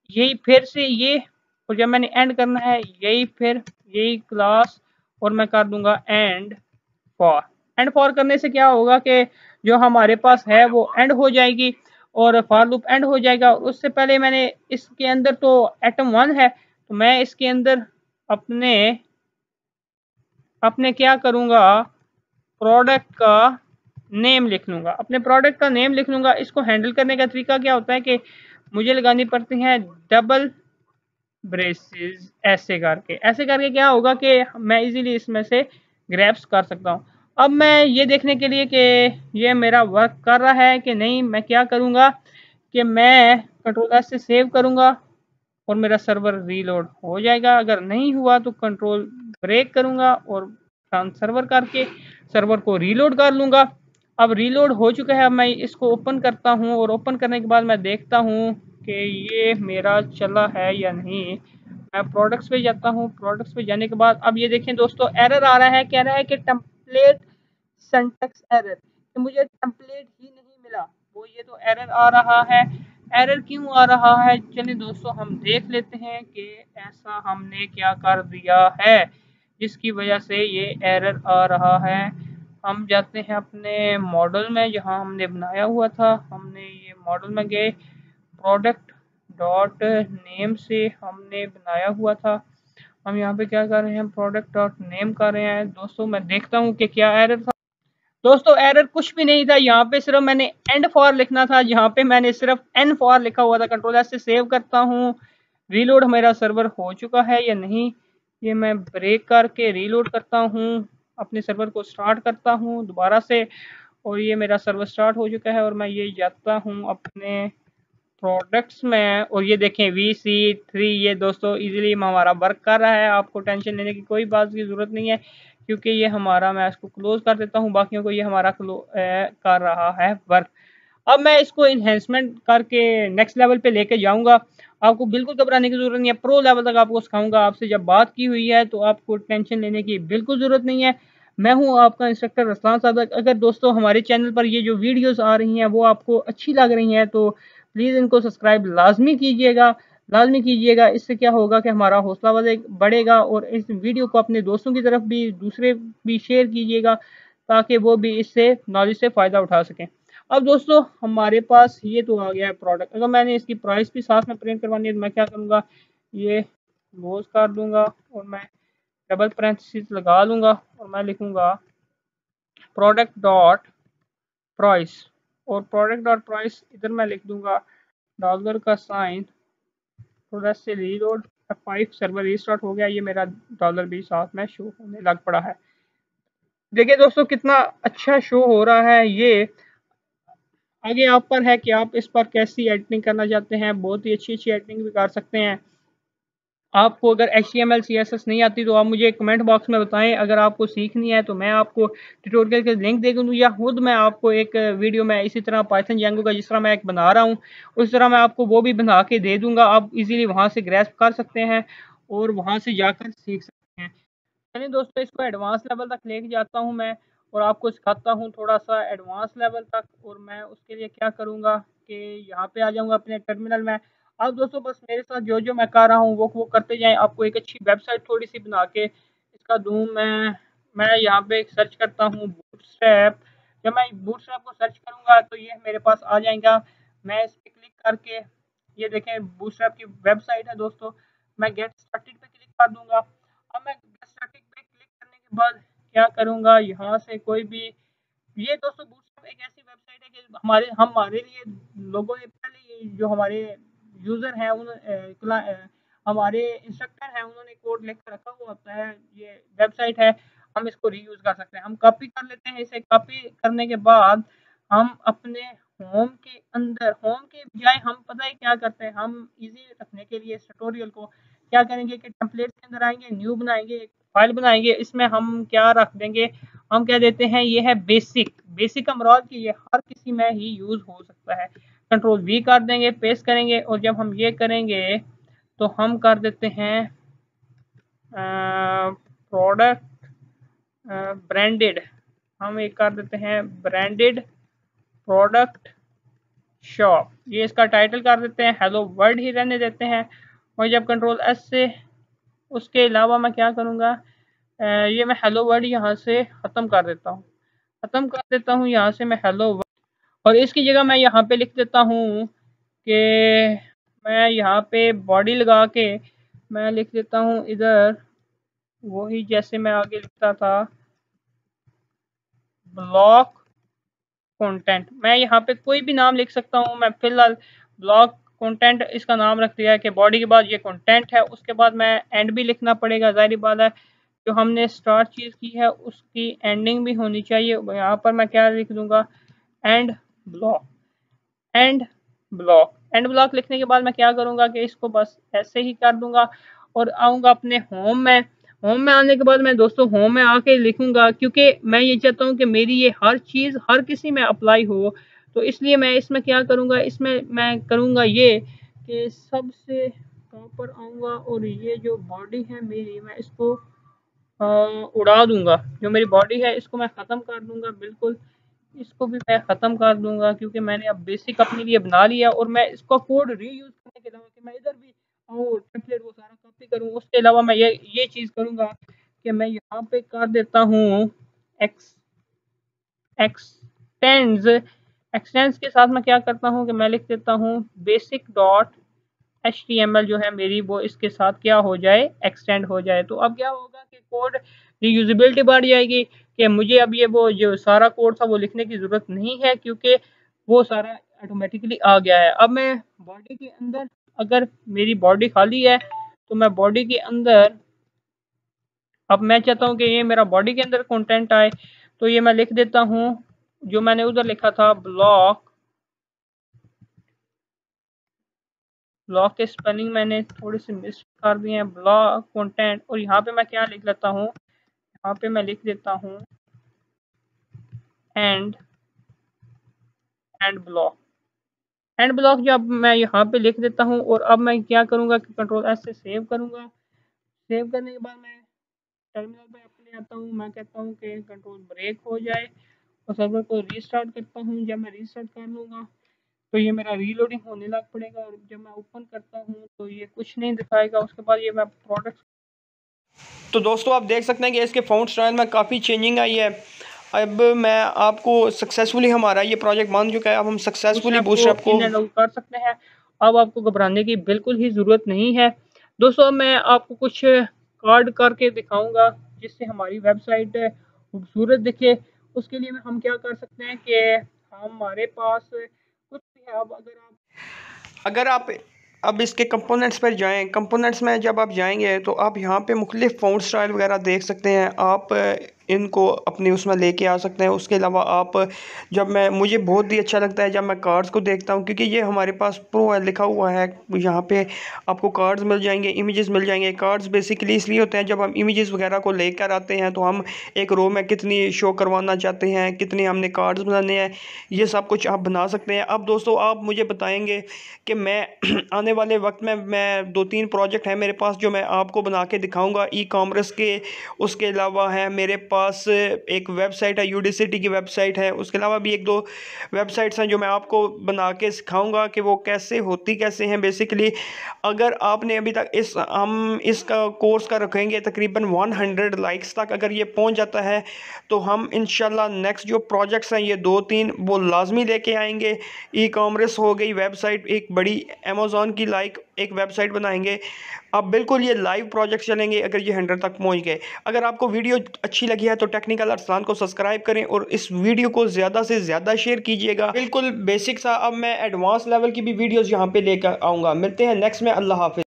यही फिर से ये, और जब मैंने एंड करना है यही फिर यही क्लास, और मैं कर दूंगा एंड फॉर। एंड फॉर करने से क्या होगा कि जो हमारे पास है वो एंड हो जाएगी और फॉर लूप एंड हो जाएगा। उससे पहले मैंने इसके अंदर तो आइटम 1 है, तो मैं इसके अंदर अपने अपने क्या करूंगा, प्रोडक्ट का नेम लिख लूंगा, अपने प्रोडक्ट का नेम लिख लूंगा। इसको हैंडल करने का तरीका क्या होता है कि मुझे लगानी पड़ती है डबल ब्रेसेस, ऐसे करके क्या होगा कि मैं इजीली इसमें से ग्रैब्स कर सकता हूँ। अब मैं ये देखने के लिए कि ये मेरा वर्क कर रहा है कि नहीं, मैं क्या करूँगा कि मैं कंट्रोल एस से सेव करूँगा और मेरा सर्वर रीलोड हो जाएगा। अगर नहीं हुआ तो कंट्रोल ब्रेक करूँगा और सर्वर करके सर्वर को रीलोड कर लूँगा। अब रीलोड हो चुका है, अब मैं इसको ओपन करता हूँ और ओपन करने के बाद मैं देखता हूँ कि ये मेरा चला है या नहीं। मैं प्रोडक्ट्स पे जाता हूँ, प्रोडक्ट्स पे जाने के बाद अब ये देखें दोस्तों, एरर आ रहा है, कह रहा है कि टेम्पलेट सिंटैक्स एरर, कि मुझे टेम्पलेट ही नहीं मिला। वो ये तो एरर आ रहा है। एरर क्यों आ रहा है, चलिए दोस्तों हम देख लेते हैं कि ऐसा हमने क्या कर दिया है जिसकी वजह से ये एरर आ रहा है। हम जाते हैं अपने मॉडल में जहां हमने बनाया हुआ था, हमने ये मॉडल में गए, प्रोडक्ट डॉट नेम से हमने बनाया हुआ था। हम यहाँ पे क्या कर रहे हैं, प्रोडक्ट डॉट नेम कर रहे हैं। दोस्तों मैं देखता हूँ कि क्या एरर था। दोस्तों एरर कुछ भी नहीं था, यहाँ पे सिर्फ मैंने एंड फॉर लिखना था, यहाँ पे मैंने सिर्फ एन फॉर लिखा हुआ था। कंट्रोल एस से सेव करता हूँ, रीलोड मेरा सर्वर हो चुका है या नहीं, ये मैं ब्रेक करके रीलोड करता हूँ, अपने सर्वर को स्टार्ट करता हूँ दोबारा से, और ये मेरा सर्वर स्टार्ट हो चुका है। और मैं ये जाता हूँ अपने प्रोडक्ट्स में और ये देखें VC3, ये दोस्तों इजीली हमारा वर्क कर रहा है। आपको टेंशन लेने की कोई बात की ज़रूरत नहीं है, क्योंकि ये हमारा, मैं इसको क्लोज कर देता हूँ, बाकियों को ये हमारा कर रहा है वर्क। अब मैं इसको इन्हेंसमेंट करके नेक्स्ट लेवल पे लेके जाऊंगा। आपको बिल्कुल घबराने की जरूरत नहीं है, प्रो लेवल तक आपको सिखाऊंगा। आपसे जब बात की हुई है तो आपको टेंशन लेने की बिल्कुल ज़रूरत नहीं है। मैं हूं आपका इंस्ट्रक्टर रसलान सादक। अगर दोस्तों हमारे चैनल पर ये जो वीडियोस आ रही हैं वो आपको अच्छी लग रही हैं तो प्लीज़ इनको सब्सक्राइब लाजमी कीजिएगा, लाजमी कीजिएगा। इससे क्या होगा कि हमारा हौसला बढ़ेगा, और इस वीडियो को अपने दोस्तों की तरफ भी, दूसरे भी शेयर कीजिएगा ताकि वो भी इससे नॉलेज से फ़ायदा उठा सकें। अब दोस्तों हमारे पास ये तो आ गया है प्रोडक्ट। अगर मैंने इसकी प्राइस भी साथ में प्रिंट करवानी है तो मैं क्या करूँगा, ये क्लोज कर दूंगा और मैं डबल पैरेंथेसिस लगा लूँगा और मैं लिखूँगा प्रोडक्ट डॉट प्राइस, और प्रोडक्ट डॉट प्राइस इधर मैं लिख दूंगा डॉलर का साइन, थोड़ा से रीलोड F5, सर्वर रीस्टार्ट हो गया। ये मेरा डॉलर भी साथ में शो होने लग पड़ा है। देखिए दोस्तों कितना अच्छा शो हो रहा है। ये आगे आप पर है कि आप इस पर कैसी एडिटिंग करना चाहते हैं, बहुत ही अच्छी एडिटिंग भी कर सकते हैं। आपको अगर HTML CSS नहीं आती तो आप मुझे कमेंट बॉक्स में बताएं। अगर आपको सीखनी है तो मैं आपको ट्यूटोरियल के लिंक दे दूँ, या खुद मैं आपको एक वीडियो में इसी तरह पाइथन जेंगो का जिस तरह मैं एक बना रहा हूँ उस तरह मैं आपको वो भी बना के दे दूँगा। आप इजीली वहाँ से ग्रैस्प कर सकते हैं और वहाँ से जाकर सीख सकते हैं। चलिए दोस्तों इसको एडवांस लेवल तक लेके जाता हूँ मैं और आपको सिखाता हूँ थोड़ा सा एडवांस लेवल तक। और मैं उसके लिए क्या करूँगा कि यहाँ पे आ जाऊँगा अपने टर्मिनल में। आप दोस्तों बस मेरे साथ जो जो मैं कर रहा हूँ वो करते जाएं। आपको एक अच्छी वेबसाइट थोड़ी सी बना के इसका दूँ मैं यहाँ पे सर्च करता हूँ बूटस्ट्रैप। जब मैं बूटस्ट्रैप को सर्च करूँगा तो ये मेरे पास आ जाएगा। मैं इस पर क्लिक करके ये देखें बूटस्ट्रैप की वेबसाइट है दोस्तों। मैं गेट स्टार्टेड पे क्लिक कर दूंगा। अब मैं गेट स्टार्टेड पे क्लिक करने के बाद क्या करूँगा, यहाँ से कोई भी ये दोस्तों बूटस्ट्रैप एक ऐसी वेबसाइट है कि हमारे लिए लोगों ने पहले ये जो हमारे यूज़र हैं हमारे इंस्ट्रक्टर हैं उन्होंने कोड लिख कर रखा हुआ होता है। ये वेबसाइट है, हम इसको रीयूज़ कर सकते हैं। हम कॉपी कर लेते हैं। इसे कॉपी करने के बाद हम अपने होम के बजाय हम पता है क्या करते हैं, हम इजी रखने के लिए इस ट्यूटोरियल को क्या करेंगे कि टेम्पलेट्स के अंदर आएंगे, न्यू बनाएंगे, एक फाइल बनाएंगे। इसमें हम क्या रख देंगे, हम क्या देते हैं, ये है बेसिक का मुराद कि ये हर किसी में ही यूज़ हो सकता है। कंट्रोल वी कर देंगे, पेस्ट करेंगे और जब हम ये करेंगे तो हम कर देते हैं प्रोडक्ट ब्रांडेड। हम एक कर देते हैं ब्रांडेड प्रोडक्ट शॉप। ये इसका टाइटल कर देते हैं, हेलो वर्ल्ड ही रहने देते हैं। और जब कंट्रोल एस से उसके अलावा मैं क्या करूँगा, ये मैं हेलो वर्ल्ड यहाँ से ख़त्म कर देता हूँ यहाँ से मैं हेलो वर्ल्ड। और इसकी जगह मैं यहाँ पे लिख देता हूँ कि मैं यहाँ पे बॉडी लगा के मैं लिख देता हूँ इधर वही जैसे मैं आगे लिखता था ब्लॉक कंटेंट। मैं यहाँ पे कोई भी नाम लिख सकता हूँ। मैं फिलहाल ब्लॉक कंटेंट इसका नाम रख दिया है कि बॉडी के बाद ये कंटेंट है। उसके बाद मैं एंड भी लिखना पड़ेगा, ज़ाहिर बात है जो हमने स्टार्ट चीज़ की है उसकी एंडिंग भी होनी चाहिए। यहाँ पर मैं क्या लिख दूँगा, एंड ब्लॉक। एंड ब्लॉक लिखने के बाद मैं क्या करूँगा कि इसको बस ऐसे ही कर दूँगा और आऊँगा अपने होम में आने के बाद मैं दोस्तों होम में आके लिखूँगा, क्योंकि मैं ये चाहता हूँ कि मेरी ये हर चीज़ हर किसी में अप्लाई हो। तो इसलिए मैं इसमें क्या करूँगा, इसमें मैं करूँगा ये कि सबसे टॉप पर आऊँगा और ये जो बॉडी है मेरी मैं इसको उड़ा दूँगा। जो मेरी बॉडी है इसको मैं ख़त्म कर दूँगा, बिल्कुल इसको भी मैं ख़त्म कर दूँगा क्योंकि मैंने अब बेसिक अपने लिए बना लिया। और मैं इसको कोड रीयूज़ करने के अलावा कि मैं इधर भी आऊँ टेम्पलेट वो सारा कॉपी करूँ, उसके अलावा मैं ये चीज़ करूँगा कि मैं यहाँ पे कर देता हूँ एक्सटेंड्स के साथ मैं क्या करता हूँ कि मैं लिख देता हूँ बेसिक डॉट HTML जो है मेरी वो इसके साथ क्या हो जाए, एक्सटेंड हो जाए। तो अब क्या होगा कि कोड रीयूजेबिलिटी बढ़ जाएगी कि मुझे अब ये वो जो सारा कोड था वो लिखने की ज़रूरत नहीं है क्योंकि वो सारा ऑटोमेटिकली आ गया है। अब मैं बॉडी के अंदर अगर मेरी बॉडी खाली है तो मैं बॉडी के अंदर अब मैं चाहता हूँ कि ये मेरा बॉडी के अंदर कंटेंट आए, तो ये मैं लिख देता हूँ जो मैंने उधर लिखा था ब्लॉक के स्पेलिंग मैंने थोड़ी सी मिस कर दिए हैं, ब्लॉक कंटेंट। और यहाँ पे मैं क्या लिख लेता हूँ, यहाँ पे मैं लिख देता हूँ एंड ब्लॉक जब मैं यहाँ पे लिख देता हूँ। और अब मैं क्या करूँगा कि कंट्रोल एस से सेव करूँगा। सेव करने के बाद मैं टर्मिनल पे अपने आता हूँ, मैं कहता हूँ कि कंट्रोल ब्रेक हो जाए और सर्वर को रीस्टार्ट करता हूँ। जब मैं रीस्टार्ट कर लूँगा तो ये मेरा रीलोडिंग होने लग पड़ेगा और जब मैं ओपन करता हूँ तो ये कुछ नहीं दिखाएगा। उसके बाद ये मैं प्रोडक्ट, तो दोस्तों आप देख सकते हैं कि इसके फ़ॉन्ट स्टाइल में काफ़ी चेंजिंग आई है। अब मैं आपको सक्सेसफुली हमारा ये प्रोजेक्ट मान चुका है। अब हम सक्सेसफुली बूटस्ट्रैप को कर सकते हैं। अब आपको घबराने की बिल्कुल ही ज़रूरत नहीं है दोस्तों। मैं आपको कुछ कार्ड करके दिखाऊंगा जिससे हमारी वेबसाइट खूबसूरत दिखे। उसके लिए हम क्या कर सकते हैं कि हमारे पास कुछ भी है। अब अगर आप अब इसके कंपोनेंट्स पर जाएं, कंपोनेंट्स में जब आप जाएंगे तो आप यहाँ पे मुख्तलिफ फ़ॉन्ट स्टाइल वगैरह देख सकते हैं। आप इनको अपने उसमें लेके आ सकते हैं। उसके अलावा आप जब मैं मुझे बहुत ही अच्छा लगता है जब मैं कार्ड्स को देखता हूँ, क्योंकि ये हमारे पास प्रो है लिखा हुआ है। यहाँ पे आपको कार्ड्स मिल जाएंगे, इमेजेस मिल जाएंगे। कार्ड्स बेसिकली इसलिए होते हैं जब हम इमेजेस वगैरह को लेकर आते हैं तो हम एक रो में कितनी शो करवाना चाहते हैं, कितने हमने कार्ड्स बनाने हैं, ये सब कुछ आप बना सकते हैं। अब दोस्तों आप मुझे बताएंगे कि मैं आने वाले वक्त में मैं 2-3 प्रोजेक्ट हैं मेरे पास जो मैं आपको बना के दिखाऊंगा ई कॉमर्स के। उसके अलावा है मेरे पास एक वेबसाइट है, यूडिसिटी की वेबसाइट है, उसके अलावा भी एक दो वेबसाइट्स हैं जो मैं आपको बना के सिखाऊंगा कि वो कैसे होती कैसे हैं। बेसिकली अगर आपने अभी तक हम इसका कोर्स का रखेंगे तकरीबन 100 लाइक्स तक, अगर ये पहुंच जाता है तो हम इंशाल्लाह नेक्स्ट जो प्रोजेक्ट्स हैं ये 2-3 वो लाजमी लेके आएंगे। ई कॉमर्स हो गई वेबसाइट, एक बड़ी अमेज़ॉन की लाइक एक वेबसाइट बनाएंगे। अब बिल्कुल ये लाइव प्रोजेक्ट चलेंगे अगर ये 100 तक पहुंच गए। अगर आपको वीडियो अच्छी लगी है तो टेक्निकल अरसलान को सब्सक्राइब करें और इस वीडियो को ज़्यादा से ज़्यादा शेयर कीजिएगा। बिल्कुल बेसिक सा अब मैं एडवांस लेवल की भी वीडियोज़ यहाँ पे लेकर आऊँगा। मिलते हैं नेक्स्ट में। अल्लाह हाफिज़।